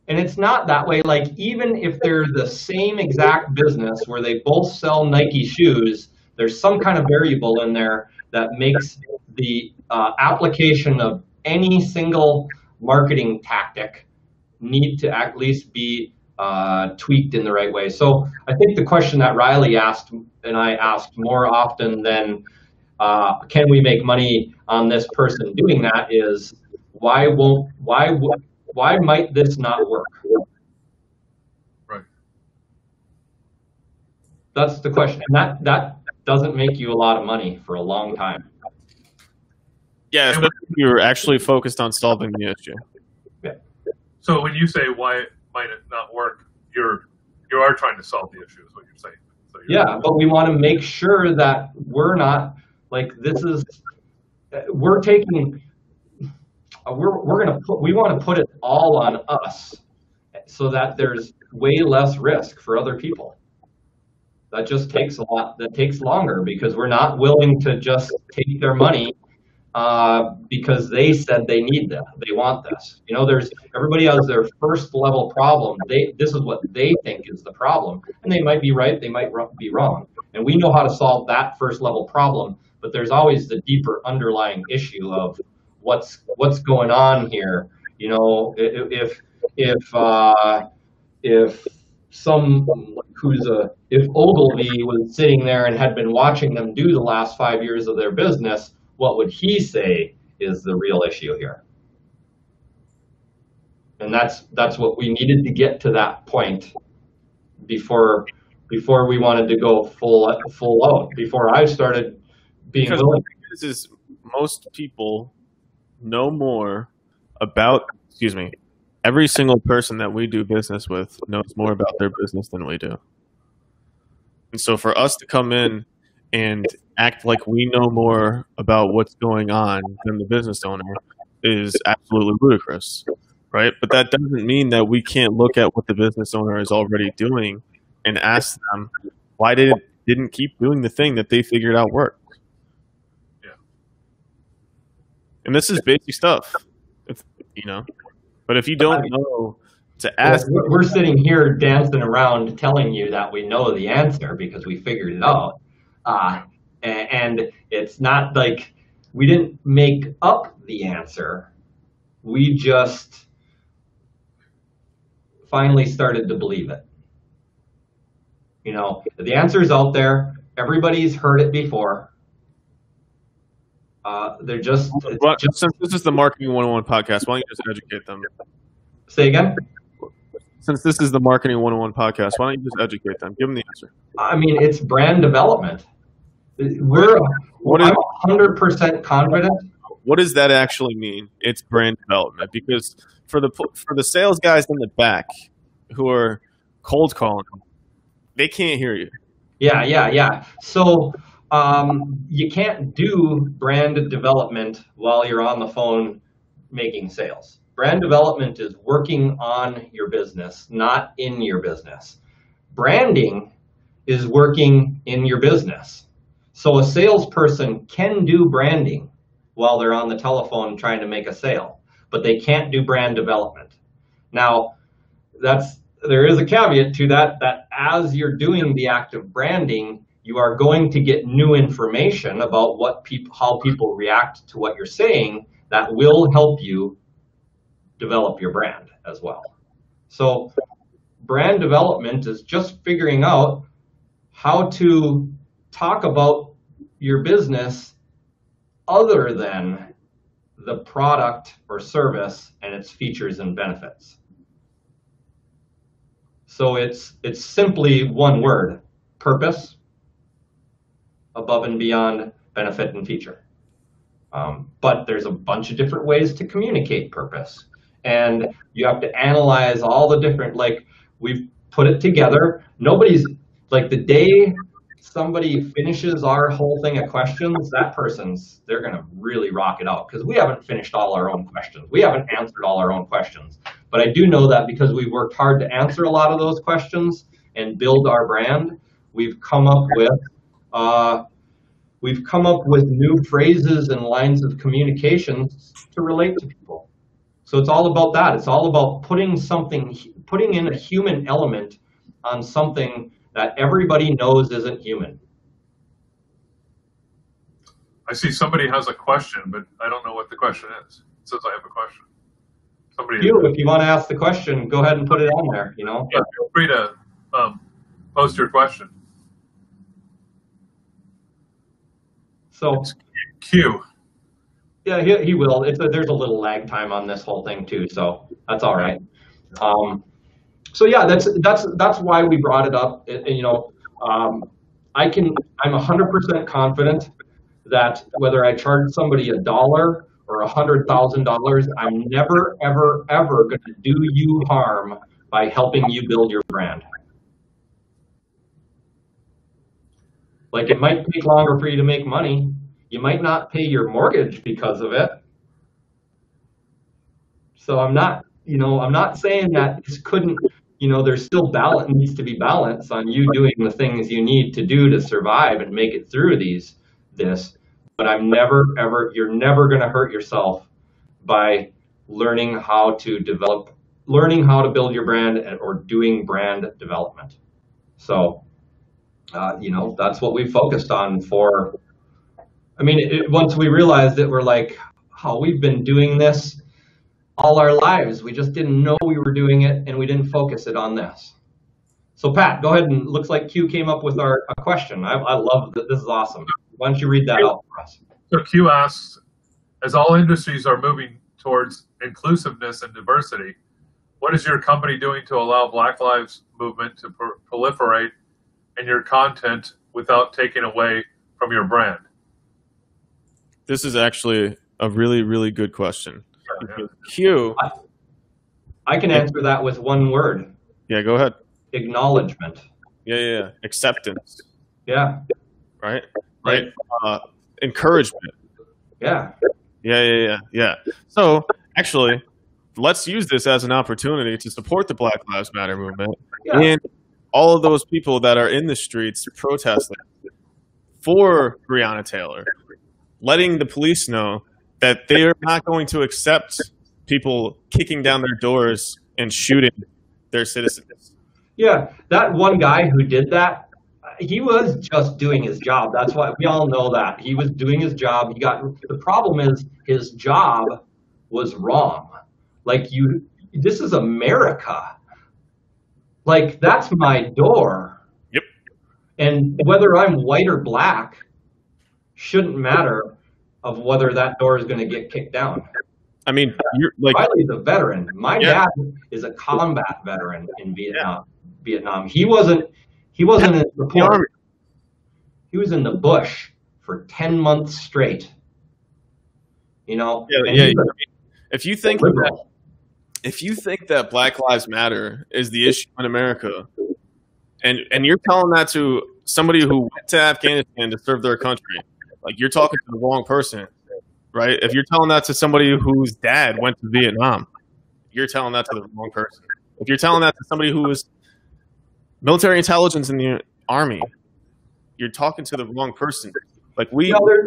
and it's not that way. Like, even if they're the same exact business where they both sell Nike shoes, there's some kind of variable in there that makes the application of any single marketing tactic need to at least be tweaked in the right way. So I think the question that Riley asked and I asked more often than can we make money on this person doing that is why might this not work?
Right.
That's the question. And that doesn't make you a lot of money for a long time.
Yeah, especially if you're actually focused on solving the issue.
Yeah.
So when you say why might it not work, you are trying to solve the issue, is what you're saying. So
Yeah, but we want to make sure that we're not like we're taking. We want to put it all on us, so that there's way less risk for other people. That just takes a lot. That takes longer because we're not willing to just take their money because they said they need this, they want this. You know, everybody has their first level problem. This is what they think is the problem, and they might be right, they might be wrong. And we know how to solve that first level problem, but there's always the deeper underlying issue of what's going on here. You know, if Ogilvy was sitting there and had been watching them do the last 5 years of their business, what would he say is the real issue here? And that's what we needed to get to that point before we wanted to go full out. Before I started being willing.
This is most people know more about. Every single person that we do business with knows more about their business than we do. And so for us to come in and act like we know more about what's going on than the business owner is absolutely ludicrous, right? But that doesn't mean that we can't look at what the business owner is already doing and ask them why they didn't keep doing the thing that they figured out worked.
Yeah.
And this is basic stuff, But if you don't know to ask,
we're sitting here dancing around telling you that we know the answer because we figured it out. And it's not like we didn't make up the answer. We just finally started to believe it. You know, the answer is out there. Everybody's heard it before.
Since this is the Marketing 101 podcast, why don't you just educate them?
Say again?
Since this is the Marketing 101 podcast, why don't you just educate them? Give them the answer.
I mean, it's brand development. I'm 100% confident.
What does that actually mean? It's brand development, because for the sales guys in the back who are cold calling, they can't hear you.
Yeah. So you can't do brand development while you're on the phone making sales. Brand development is working on your business, not in your business. Branding is working in your business. So a salesperson can do branding while they're on the telephone trying to make a sale, but they can't do brand development. Now, there is a caveat to that as you're doing the act of branding, you are going to get new information about how people react to what you're saying that will help you develop your brand as well. So brand development is just figuring out how to talk about your business other than the product or service and its features and benefits. So it's simply one word: purpose, above and beyond benefit and feature. But there's a bunch of different ways to communicate purpose. And you have to analyze all the different, we've put it together. Nobody's, the day somebody finishes our whole thing of questions, they're going to really rock it out, because we haven't finished all our own questions. We haven't answered all our own questions. But I do know that because we worked hard to answer a lot of those questions and build our brand, we've come up with new phrases and lines of communications to relate to people. So it's all about that. It's all about putting in a human element on something that everybody knows isn't human.
I see somebody has a question, but I don't know what the question is. It says I have a question. Somebody.
If you want to ask the question, go ahead and put it on there. You know.
Yeah, feel free to post your question.
So.
Q.
Yeah, he will. There's a little lag time on this whole thing too, so that's all right. So yeah, that's why we brought it up. I'm 100% confident that whether I charge somebody $1 or $100,000, I'm never, ever, ever going to do you harm by helping you build your brand. Like, it might take longer for you to make money. You might not pay your mortgage because of it. So I'm not saying that this couldn't, there's still needs to be balance on you doing the things you need to do to survive and make it through this. But you're never going to hurt yourself by learning how to build your brand or doing brand development. So, that's what we focused on once we realized that, we're like, we've been doing this all our lives. We just didn't know we were doing it, and we didn't focus it on this. So Pat, go ahead, and looks like Q came up with a question. I love that. This is awesome. Why don't you read that out for us?
So Q asks, as all industries are moving towards inclusiveness and diversity, what is your company doing to allow Black Lives Movement to proliferate in your content without taking away from your brand?
This is actually a really, really good question.
Yeah.
Q.
I can answer that with one word.
Yeah, go ahead.
Acknowledgement.
Yeah. Acceptance.
Yeah.
Right? Encouragement.
Yeah.
Yeah. So, actually, let's use this as an opportunity to support the Black Lives Matter movement and all of those people that are in the streets protesting for Breonna Taylor, letting the police know that they are not going to accept people kicking down their doors and shooting their citizens.
Yeah, that one guy who did that, he was just doing his job. That's why we all know that. He was doing his job. The problem is his job was wrong. Like, this is America. Like, that's my door.
Yep. And
whether I'm white or black shouldn't matter of whether that door is going to get kicked down.
I mean, you're like,
Riley's a veteran. My dad is a combat veteran in Vietnam. He wasn't in the army. He was in the bush for 10 months straight.
If you think that Black Lives Matter is the issue in America, and you're telling that to somebody who went to Afghanistan to serve their country, like, you're talking to the wrong person, right? If you're telling that to somebody whose dad went to Vietnam, you're telling that to the wrong person. If you're telling that to somebody who was military intelligence in the army, you're talking to the wrong person. Like,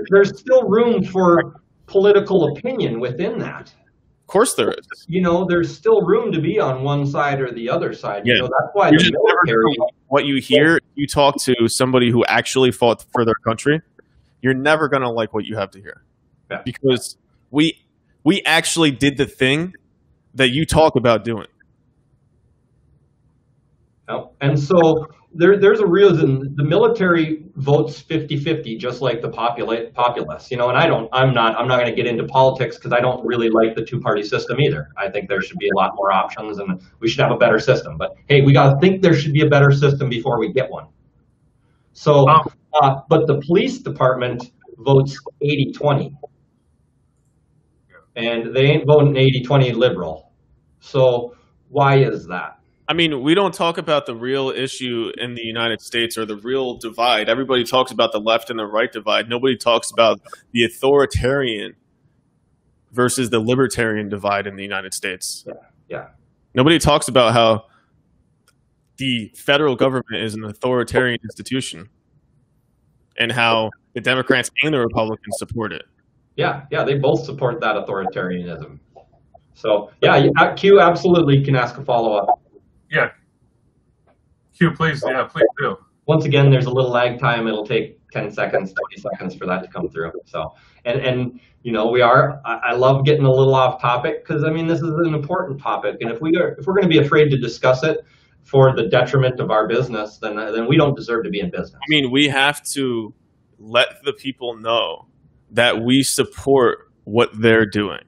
there's still room for political opinion within that.
Of course there is.
There's still room to be on one side or the other side.
Yeah.
That's why
the
military.
What you hear, you talk to somebody who actually fought for their country, you're never going to like what you have to hear.
Yeah.
Because we actually did the thing that you talk about doing.
And so there's a reason the military votes 50-50, just like the populace. And I'm not going to get into politics because I don't really like the two-party system either. I think there should be a lot more options and we should have a better system. But hey, we got to think there should be a better system before we get one. So, but the police department votes 80-20. And they ain't voting 80-20 liberal. So why is that?
I mean, we don't talk about the real issue in the United States or the real divide. Everybody talks about the left and the right divide. Nobody talks about the authoritarian versus the libertarian divide in the United States.
Yeah.
Nobody talks about how the federal government is an authoritarian institution and how the Democrats and the Republicans support it.
Yeah, they both support that authoritarianism. So, yeah, Q absolutely can ask a follow-up.
Yeah. Q, please. Yeah, please do.
Once again, there's a little lag time. It'll take 10 seconds, 20 seconds for that to come through. So, and you know, I love getting a little off topic because, I mean, this is an important topic. And if we're going to be afraid to discuss it for the detriment of our business, then we don't deserve to be in business.
I mean, we have to let the people know that we support what they're doing.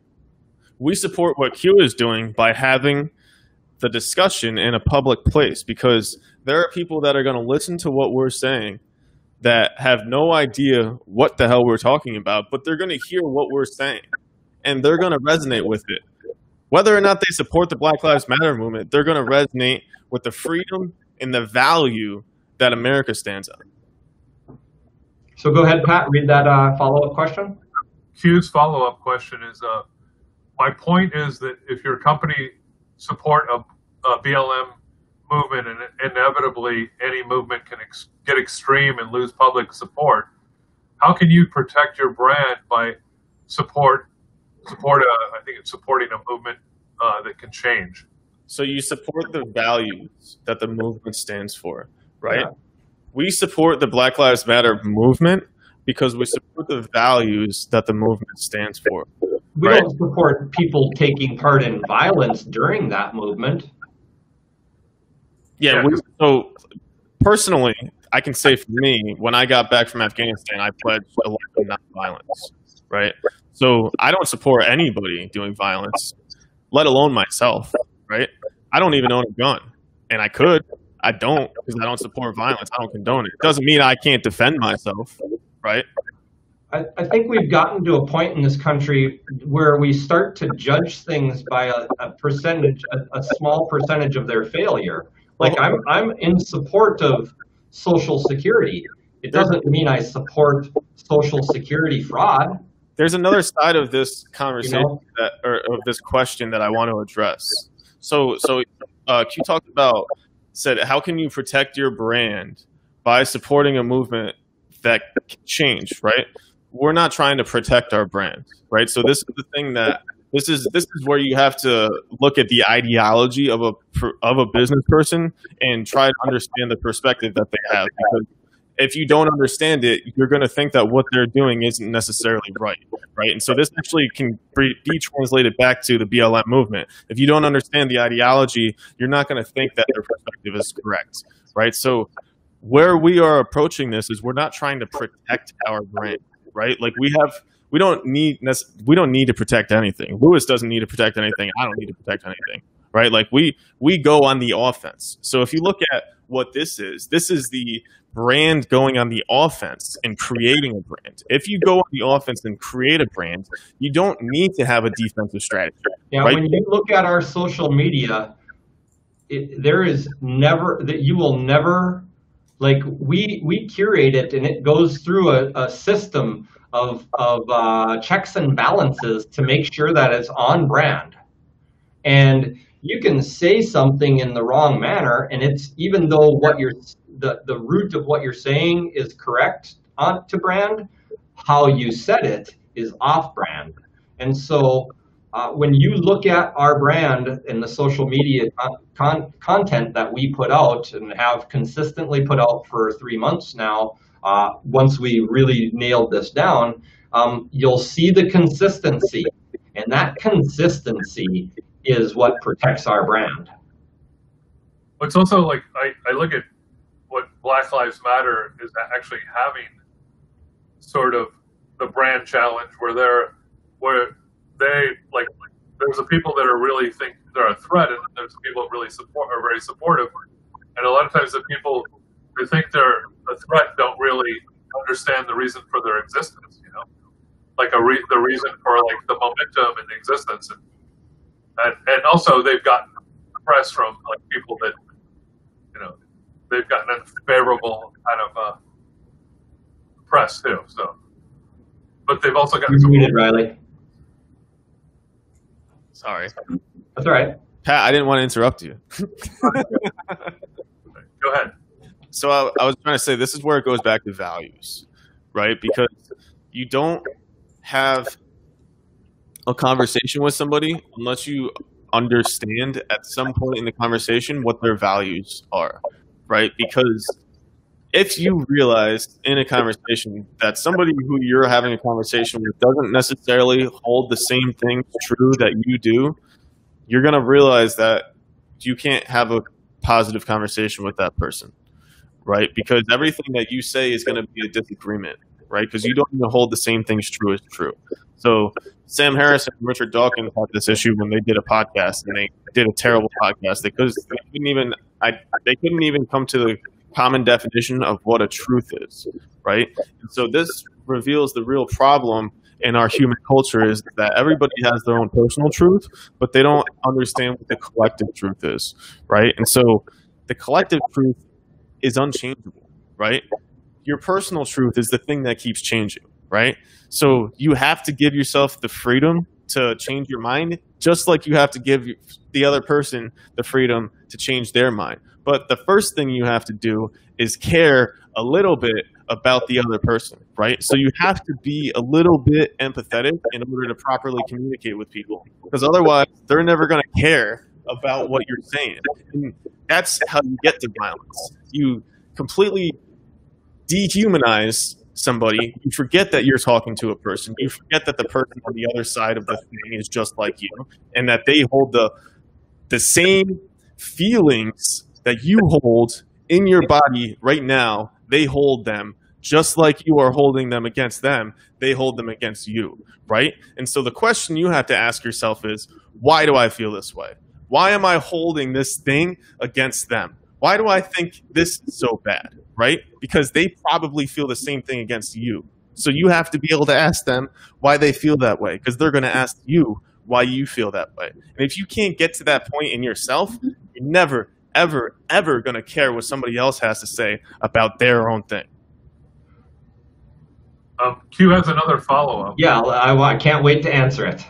We support what Q is doing by having the discussion in a public place, because there are people that are going to listen to what we're saying that have no idea what the hell we're talking about, but they're going to hear what we're saying and they're going to resonate with it. Whether or not they support the Black Lives Matter movement, they're going to resonate with the freedom and the value that America stands on.
So go ahead, Pat, read that follow-up question.
Q's follow-up question is, my point is that if your company support a BLM movement, and inevitably any movement can get extreme and lose public support, how can you protect your brand by I think it's supporting a movement that can change?
So you support the values that the movement stands for, right?
Yeah.
We support the Black Lives Matter movement because we support the values that the movement stands for.
We
right?
don't support people taking part in violence during that movement.
Yeah. So personally, I can say for me, when I got back from Afghanistan, I pledged a life of nonviolence, right? So I don't support anybody doing violence, let alone myself, right? I don't even own a gun, and I could. I don't, because I don't support violence. I don't condone it. It doesn't mean I can't defend myself, right?
I think we've gotten to a point in this country where we start to judge things by a percentage, a small percentage of their failure. Like I'm in support of Social Security. It doesn't mean I support Social Security fraud.
There's another side of this conversation or of this question that I want to address. So Q talked about, said, how can you protect your brand by supporting a movement that can change, right? We're not trying to protect our brand, right? So this is the thing that this is where you have to look at the ideology of a business person and try to understand the perspective that they have. Because if you don't understand it, you're going to think that what they're doing isn't necessarily right? And so this actually can be translated back to the BLM movement. If you don't understand the ideology, you're not going to think that their perspective is correct, right? So where we are approaching this is we're not trying to protect our brand, right? Like we don't need to protect anything. Lewis doesn't need to protect anything. I don't need to protect anything, right? Like we go on the offense. So if you look at what this is the brand going on the offense and creating a brand. If you go on the offense and create a brand, you don't need to have a defensive strategy.
Yeah,
right?
When you look at our social media, there is never that you will never, like we curate it and it goes through a system of checks and balances to make sure that it's on brand. And you can say something in the wrong manner, and it's even though what you're the root of what you're saying is correct to brand, how you said it is off brand. And so when you look at our brand and the social media content that we put out and have consistently put out for 3 months now, once we really nailed this down, you'll see the consistency, and that consistency is what protects our brand.
It's also like I look at what Black Lives Matter is actually having sort of the brand challenge where they there's the people that are really think they're a threat, and there's the people that really are very supportive. And a lot of times the people who think they're a threat don't really understand the reason for their existence, like the reason for like the momentum and the existence. And also they've got press from like people that, you know, they've gotten unfavorable kind of press too. So, but they've also gotten
You're muted, Riley.
Sorry.
That's all right.
Pat, I didn't want to interrupt you.
Go ahead.
So I was trying to say this is where it goes back to values, right? Because you don't have a conversation with somebody unless you understand at some point in the conversation what their values are, right? Because if you realize in a conversation that somebody who you're having a conversation with doesn't necessarily hold the same things true that you do, you're going to realize that you can't have a positive conversation with that person, right? Because everything that you say is going to be a disagreement, right? Because you don't even hold the same things true as true. So Sam Harris and Richard Dawkins had this issue when they did a podcast, and they did a terrible podcast because they couldn't even come to the common definition of what a truth is, right? And so this reveals the real problem in our human culture is that everybody has their own personal truth, but they don't understand what the collective truth is, right? And so the collective truth is unchangeable, right? Your personal truth is the thing that keeps changing, right? So you have to give yourself the freedom to change your mind, just like you have to give the other person the freedom to change their mind. But the first thing you have to do is care a little bit about the other person, right? So you have to be a little bit empathetic in order to properly communicate with people, because otherwise they're never going to care about what you're saying. And that's how you get to violence. You completely dehumanize somebody. You forget that you're talking to a person. You forget that the person on the other side of the thing is just like you, and that they hold the same feelings that you hold in your body right now. They hold them just like you are holding them against them. They hold them against you, right? And so the question you have to ask yourself is, why do I feel this way? Why am I holding this thing against them? Why do I think this is so bad, right? Because they probably feel the same thing against you. So you have to be able to ask them why they feel that way, because they're going to ask you why you feel that way. And if you can't get to that point in yourself, you're never, ever, ever going to care what somebody else has to say about their own thing.
Q has another follow-up.
Yeah, I can't wait to answer it.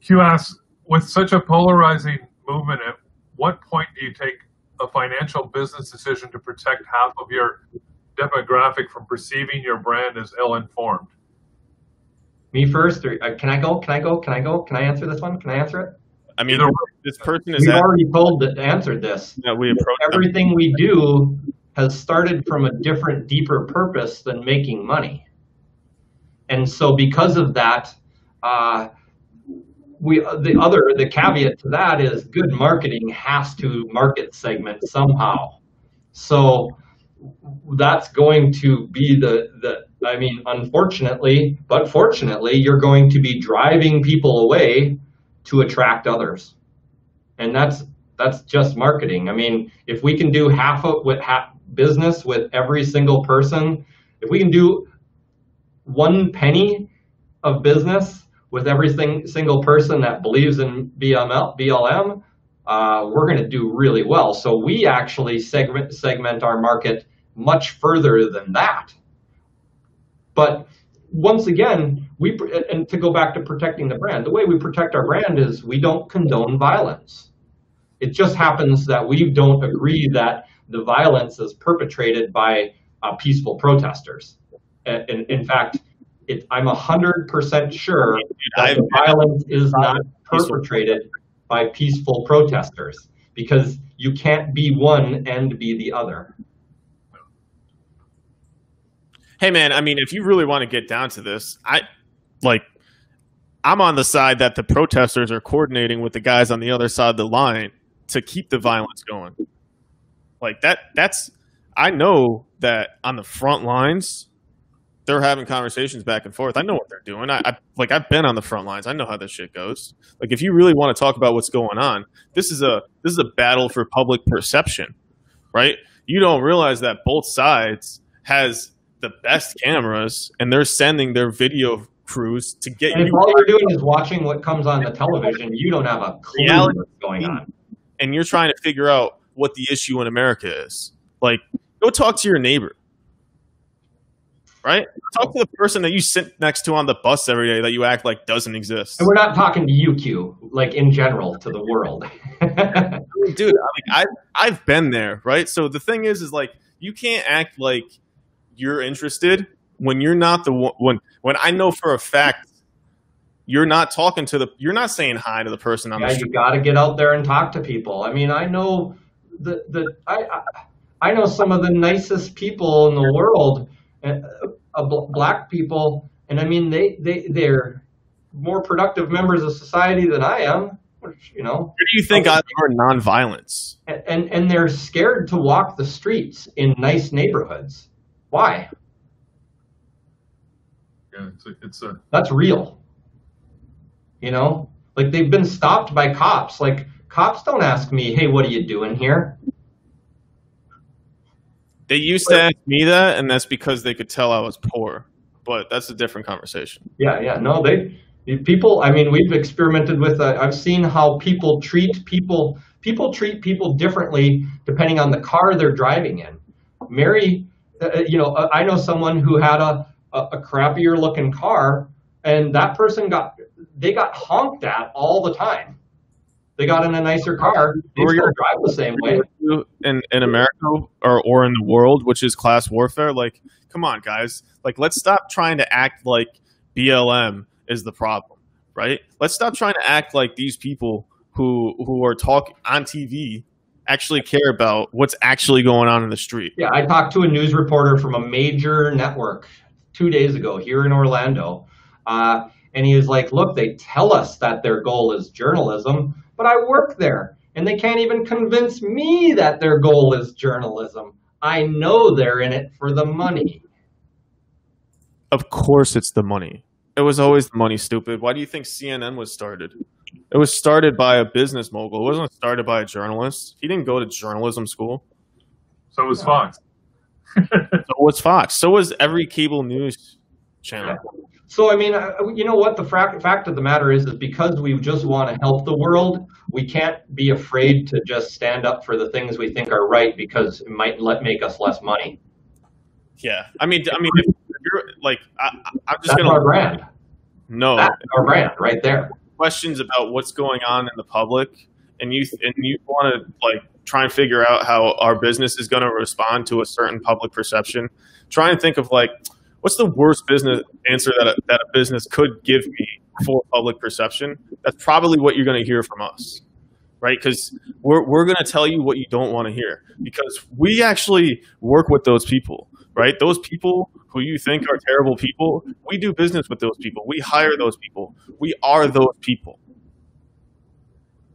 Q asks, with such a polarizing movement, at what point do you take a financial business decision to protect half of your demographic from perceiving your brand as ill-informed?
Me first, or can I go? Can I answer this one? Can I answer it?
I mean, this person is
We've already answered this.
Yeah, we approach
everything we do has started from a different, deeper purpose than making money. And so because of that, the caveat to that is good marketing has to market segment somehow. So that's going to be unfortunately, but fortunately, you're going to be driving people away to attract others. And that's just marketing. I mean, if we can do half business with every single person, if we can do 1 penny of business with every single person that believes in BLM, we're going to do really well. So we actually segment our market much further than that. But once again, and to go back to protecting the brand, the way we protect our brand is we don't condone violence. It just happens that we don't agree that the violence is perpetrated by peaceful protesters. In fact, I'm 100% sure that the violence is not perpetrated by peaceful protesters, because you can't be one and be the other.
Hey man, I mean, if you really want to get down to this, I'm on the side that the protesters are coordinating with the guys on the other side of the line to keep the violence going. Like that's I know that on the front lines, they're having conversations back and forth. I know what they're doing. I've been on the front lines. I know how this shit goes. Like, if you really want to talk about what's going on, this is a battle for public perception, right? You don't realize that both sides has the best cameras, and they're sending their video crews to get
and
you.
If all you're doing is watching what comes on the television, you don't have a clue what's going on.
and you're trying to figure out what the issue in America is. Like, go talk to your neighbor, right? Talk to the person that you sit next to on the bus every day that you act like doesn't exist.
And we're not talking to you, Q, like in general, to the world.
Dude, I've been there, right? So the thing is like, you can't act like you're interested when you're not the one. When I know for a fact you're not you're not saying hi to the person on the street.
You got to get out there and talk to people. I mean, I know I know some of the nicest people in the world, black people, and I mean they're more productive members of society than I am. Which, you know,
where do you think I are nonviolence?
And they're scared to walk the streets in nice neighborhoods. Why?
Yeah,
that's real. You know, like they've been stopped by cops. Like cops don't ask me, "Hey, what are you doing here?"
They used to ask me that, and that's because they could tell I was poor. But that's a different conversation.
Yeah. No, people. I mean, we've experimented with. I've seen how people treat people. People treat people differently depending on the car they're driving in. Mary, you know, I know someone who had a crappier looking car, and that person got honked at all the time. They got in a nicer car. They still drive the same way.
In America or in the world, which is class warfare, like, come on, guys. Like, let's stop trying to act like BLM is the problem, right? Let's stop trying to act like these people who are talking on TV actually care about what's actually going on in the street.
Yeah, I talked to a news reporter from a major network 2 days ago here in Orlando. And he was like, look, they tell us that their goal is journalism, but I work there, and they can't even convince me that their goal is journalism. I know they're in it for the money.
Of course it's the money. It was always the money, stupid. Why do you think CNN was started? It was started by a business mogul. It wasn't started by a journalist. He didn't go to journalism school.
So was Fox.
So was Fox. So was every cable news channel.
Yeah. So, I mean, you know what? The fact of the matter is because we just want to help the world, we can't be afraid to just stand up for the things we think are right because it might make us less money.
Yeah. I mean, if you're like, I'm just going to.
That's our brand.
No.
That's our brand right there.
Questions about what's going on in the public, and you want to like try and figure out how our business is going to respond to a certain public perception. Try and think of like, what's the worst business answer that a business could give me for public perception? That's probably what you're going to hear from us, right? Because we're going to tell you what you don't want to hear because we actually work with those people, right? Those people who you think are terrible people, we do business with those people. We hire those people. We are those people.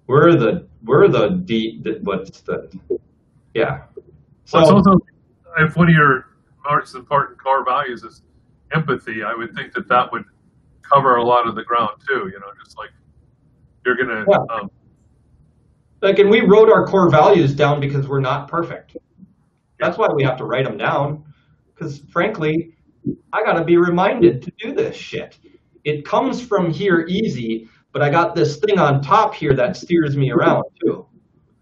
What's the yeah. So
it's also, if one of your most important core values is empathy, I would think that would cover a lot of the ground too. You know, just like you're gonna.
Yeah. Like, and we wrote our core values down because we're not perfect. That's why we have to write them down. Because frankly, I got to be reminded to do this shit. It comes from here easy, but I got this thing on top here that steers me around too.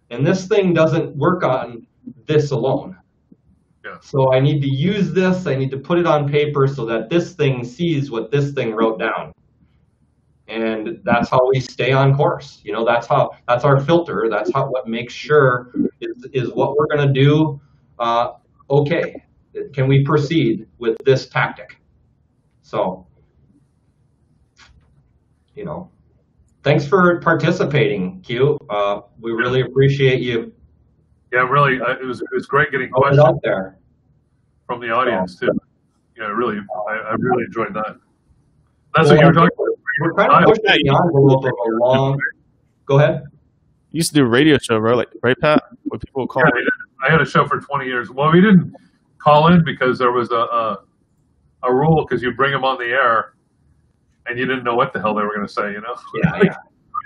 And this thing doesn't work on this alone.
Yeah.
So I need to use this. I need to put it on paper so that this thing sees what this thing wrote down. And that's how we stay on course. You know, that's our filter. That's what makes sure is what we're going to do. Okay. Can we proceed with this tactic? So, you know, thanks for participating, Q. We really appreciate you.
Yeah, really, it was great getting questions
out there
from the audience too. Yeah, really, I really enjoyed that. That's what you were talking about.
We're kind of pushing the envelope of a long. Go ahead.
You used to do a radio show, right? Right, Pat? What people call it?
I had a show for 20 years. Well, we didn't call in because there was a rule because you bring them on the air and you didn't know what the hell they were going to say, you know?
Yeah.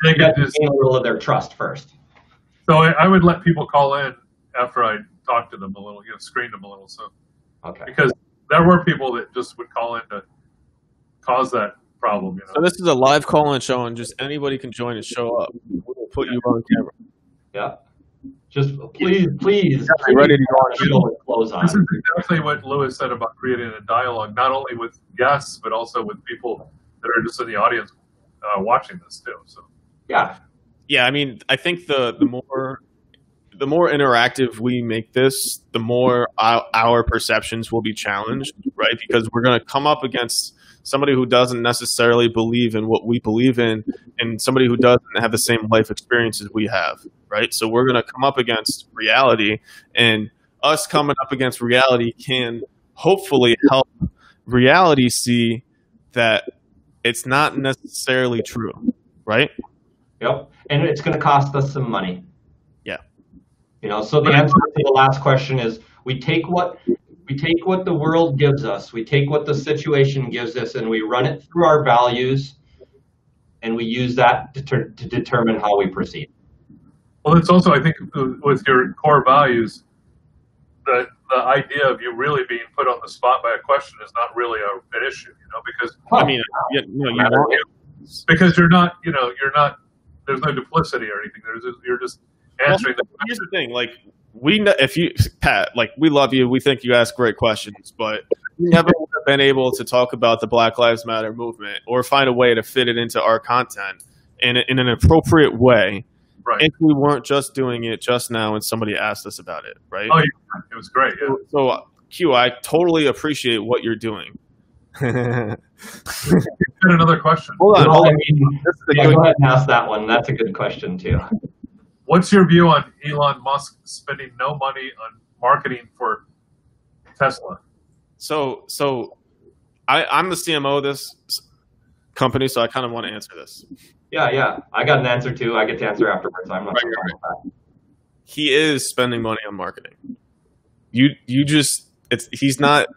They got to gain a little of their trust first.
So I would let people call in after I talked to them a little, screened them a little. So,
okay.
Because there were people that just would call in to cause that problem, you know?
So this is a live call-in show, and just anybody can join and show up. We'll put you on camera.
Yeah. Just please,
ready to go on a show.
Close on.
This is exactly what Lewis said about creating a dialogue, not only with guests, but also with people that are just in the audience watching this too. So
yeah. I mean, I think the more interactive we make this, the more our perceptions will be challenged, right? Because we're going to come up against somebody who doesn't necessarily believe in what we believe in, and somebody who doesn't have the same life experiences we have, right? So we're going to come up against reality, and us coming up against reality can hopefully help reality see that it's not necessarily true, right?
Yep. And it's going to cost us some money.
Yeah.
So the answer to the last question is we take what the world gives us, we take what the situation gives us, and we run it through our values, and we use that to determine how we proceed.
Well, it's also, I think, with your core values, the idea of you really being put on the spot by a question is not really an issue, because because you're not, there's no duplicity or anything. You're just answering the question.
Here's the thing, Pat, we love you. We think you ask great questions, but we never would have been able to talk about the Black Lives Matter movement or find a way to fit it into our content in an appropriate way.
Right.
If we weren't just doing it just now and somebody asked us about it, right?
Oh, yeah. It was great. Yeah.
So, Q, I totally appreciate what you're doing.
Got another question.
Hold on.
Go ahead and ask that one. That's a good question, too.
What's your view on Elon Musk spending no money on marketing for Tesla?
So I'm the CMO of this company, so I kind of want to answer this.
Yeah. I got an answer too. I get to answer afterwards. I'm not sure about that.
He is spending money on marketing. He's not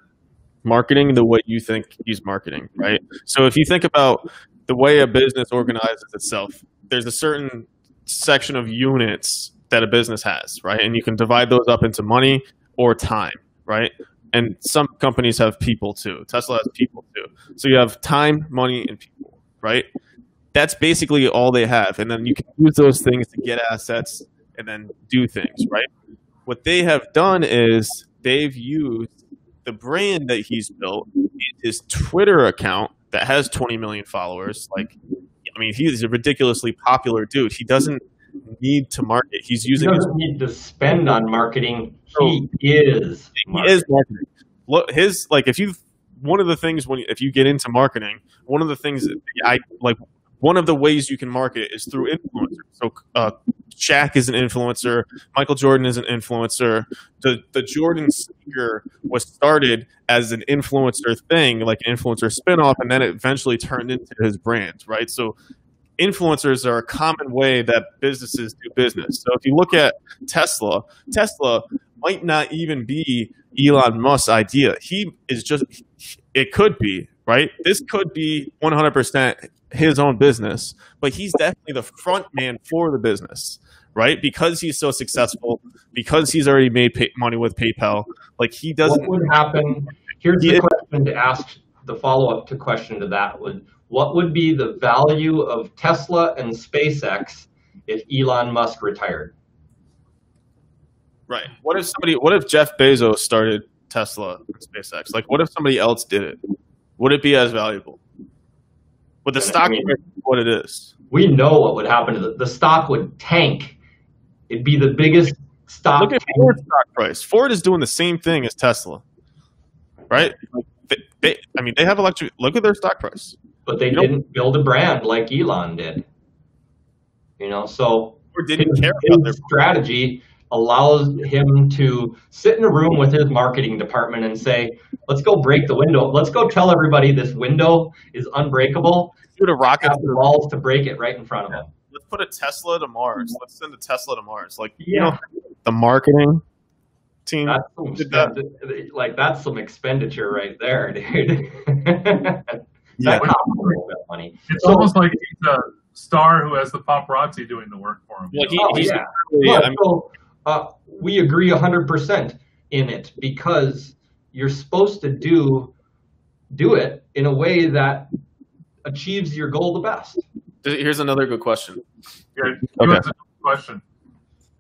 marketing the way you think he's marketing, right? So if you think about the way a business organizes itself, there's a certain section of units that a business has, right? And you can divide those up into money or time, right? And some companies have people too. Tesla has people too. So you have time, money, and people, right? That's basically all they have. And then you can use those things to get assets and then do things, right? What they have done is they've used the brand that he's built, his Twitter account that has 20 million followers. He's a ridiculously popular dude. He doesn't need to market. He doesn't
need to spend on marketing. He is
marketing. Look, if you get into marketing, one of the things one of the ways you can market is through influencers. So Shaq is an influencer. Michael Jordan is an influencer. The Jordan sneaker was started as an influencer thing, like an influencer spinoff, and then it eventually turned into his brand, right? So influencers are a common way that businesses do business. So if you look at Tesla might not even be Elon Musk's idea. It could be, right? This could be 100% his own business, but he's definitely the front man for the business, right? Because he's so successful, because he's already made money with PayPal. He doesn't.
What would happen? Here's the question to ask. The follow-up question to that what would be the value of Tesla and SpaceX if Elon Musk retired?
Right. What if Jeff Bezos started Tesla and SpaceX? What if somebody else did it? Would it be as valuable? Would the stock be what it is?
We know what would happen to the stock would tank. It'd be the biggest stock.
Look at Ford's stock price. Ford is doing the same thing as Tesla, right? They have electric. Look at their stock price.
But they didn't build a brand like Elon did. So
or didn't care about their
strategy allows him to sit in a room with his marketing department and say, let's go break the window. Let's go tell everybody this window is unbreakable.
Shoot a rocket
have the balls to break it right in front of them.
Let's put a Tesla to Mars. Let's send a Tesla to Mars. The marketing team.
That's some expenditure right there, dude. That costs a little bit of money.
It's almost like he's a star who has the paparazzi doing the work for him.
We agree 100% in it because you're supposed to do it in a way that achieves your goal the best.
Here's another good question.
Yeah, that's a good question.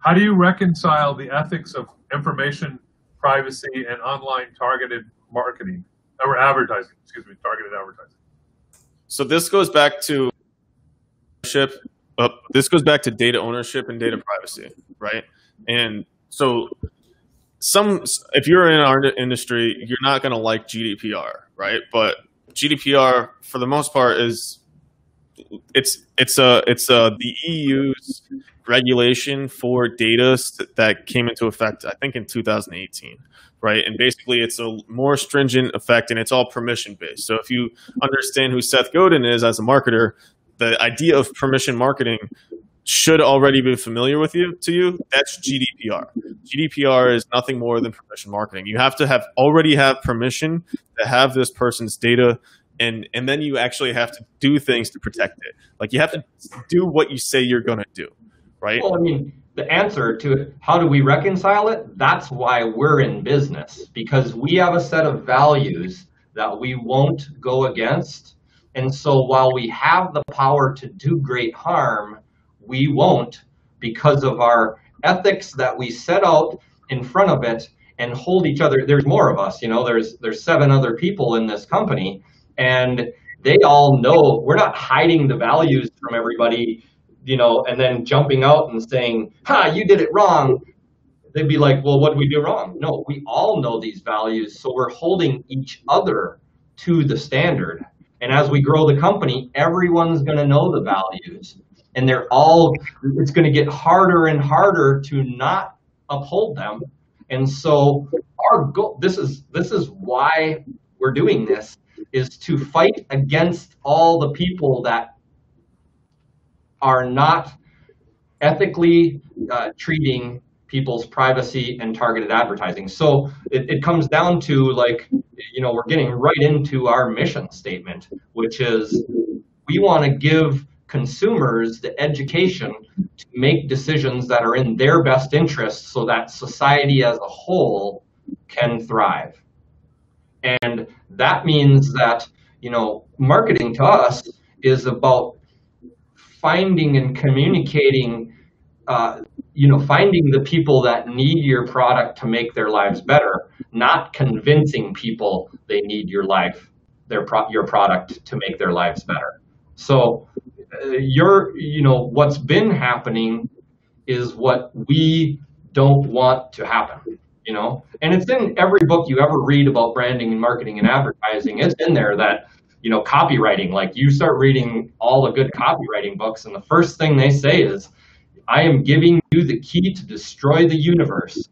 how do you reconcile the ethics of information privacy and online targeted marketing or advertising? Excuse me, targeted advertising.
So this goes back to ownership. This goes back to data ownership and data privacy, right? And so if you're in our industry, you're not going to like GDPR, right? But GDPR, for the most part, is the EU's regulation for data that came into effect, I think, in 2018, right? And basically, it's a more stringent effect, and it's all permission based. So if you understand who Seth Godin is as a marketer, the idea of permission marketing should already be familiar to you. That's GDPR. GDPR is nothing more than permission marketing. You have to already have permission to have this person's data, and then you actually have to do things to protect it. Like, you have to do what you say you're going to do, right?
Well, I mean, the answer to how do we reconcile it, that's why we're in business, because we have a set of values that we won't go against. And so while we have the power to do great harm, we won't, because of our ethics that we set out in front of it and hold each other. There's more of us, there's 7 other people in this company, and they all know we're not hiding the values from everybody, and then jumping out and saying, you did it wrong. They'd be like, well, what did we do wrong? No, we all know these values, so we're holding each other to the standard. And as we grow the company, everyone's going to know the values. And it's going to get harder and harder to not uphold them. And so our goal, this is why we're doing this, is to fight against all the people that are not ethically treating people's privacy and targeted advertising. So it comes down to, we're getting right into our mission statement, which is we want to give consumers the education to make decisions that are in their best interest so that society as a whole can thrive. And that means that, marketing to us is about finding and communicating, finding the people that need your product to make their lives better, not convincing people they need your product to make their lives better. So what's been happening is what we don't want to happen, and it's in every book you ever read about branding and marketing and advertising. It's in there that, copywriting, like, you start reading all the good copywriting books, and the first thing they say is, I am giving you the key to destroy the universe.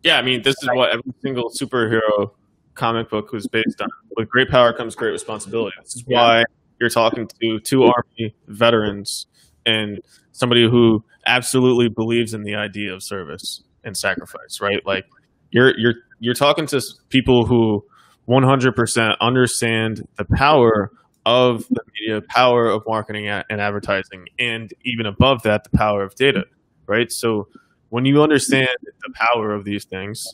Yeah, I mean, this is what every single superhero comic book was based on. With great power comes great responsibility. This is why you're talking to 2 Army veterans and somebody who absolutely believes in the idea of service and sacrifice, right? Like, you're talking to people who 100% understand the power of the media, power of marketing and advertising, and even above that, the power of data, right? So when you understand the power of these things,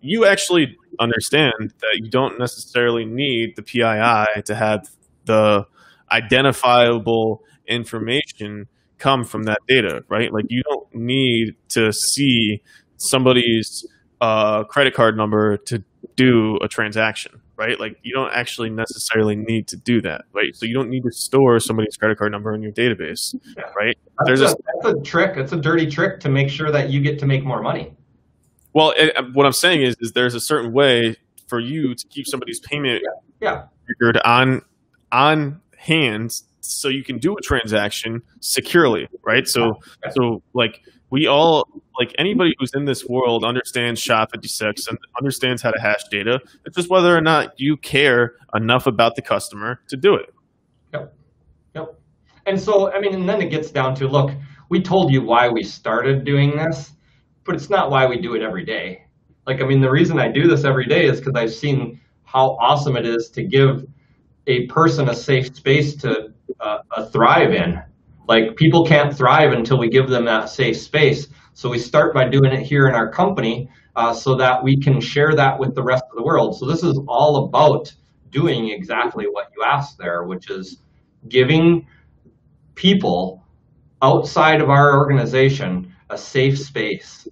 you actually understand that you don't necessarily need the PII to have the identifiable information come from that data, right? Like, you don't need to see somebody's credit card number to do a transaction, right? Like, you don't actually necessarily need to do that, right? So you don't need to store somebody's credit card number in your database, right?
That's a trick. It's a dirty trick to make sure that you get to make more money.
Well, what I'm saying is there's a certain way for you to keep somebody's payment record on hand, so you can do a transaction securely, right? So like, we all, like, anybody who's in this world understands SHA-56 and understands how to hash data. It's just whether or not you care enough about the customer to do it.
Yep. And so, I mean, and then it gets down to, look, we told you why we started doing this, but it's not why we do it every day. Like, I mean, the reason I do this every day is because I've seen how awesome it is to give a person a safe space to thrive in. Like, people can't thrive until we give them that safe space. So we start by doing it here in our company so that we can share that with the rest of the world. So this is all about doing exactly what you asked there, which is giving people outside of our organization a safe space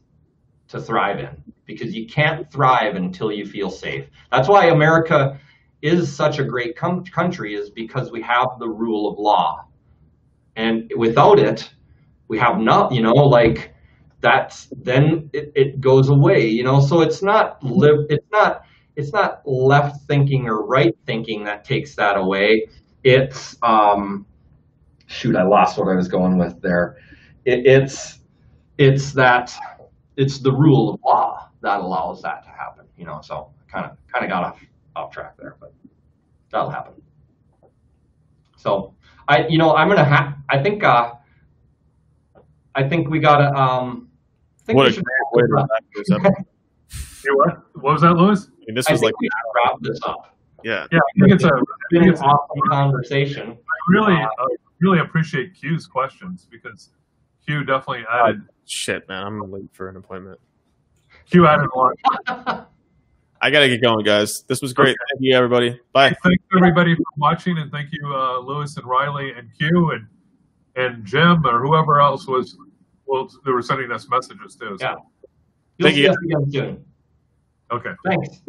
to thrive in, because you can't thrive until you feel safe. That's why America is such a great country, is because we have the rule of law. And without it, we have not, like that's, then it goes away, so it's not it's not left thinking or right thinking that takes that away. It's, shoot, I lost what I was going with there. It's the rule of law that allows that to happen, so kind of got off track there, but that'll happen. So I'm going to I think we got to,
What a great way to wrap this up.
What was that, Lewis?
I mean, this
I
was
think
like,
we should wrap this up.
yeah.
Yeah, I think it's
been an awesome conversation.
really appreciate Q's questions, because Q definitely added.
Shit, man, I'm late for an appointment.
Q added a lot.
I gotta get going, guys. This was great.
Okay.
Thank you, everybody. Bye.
Thanks everybody for watching, and thank you, Lewis and Riley and Q and Jim or whoever else was. Well, they were sending us messages too. So.
Yeah. You'll
Thank
see
you.
us again soon.
Okay.
Thanks.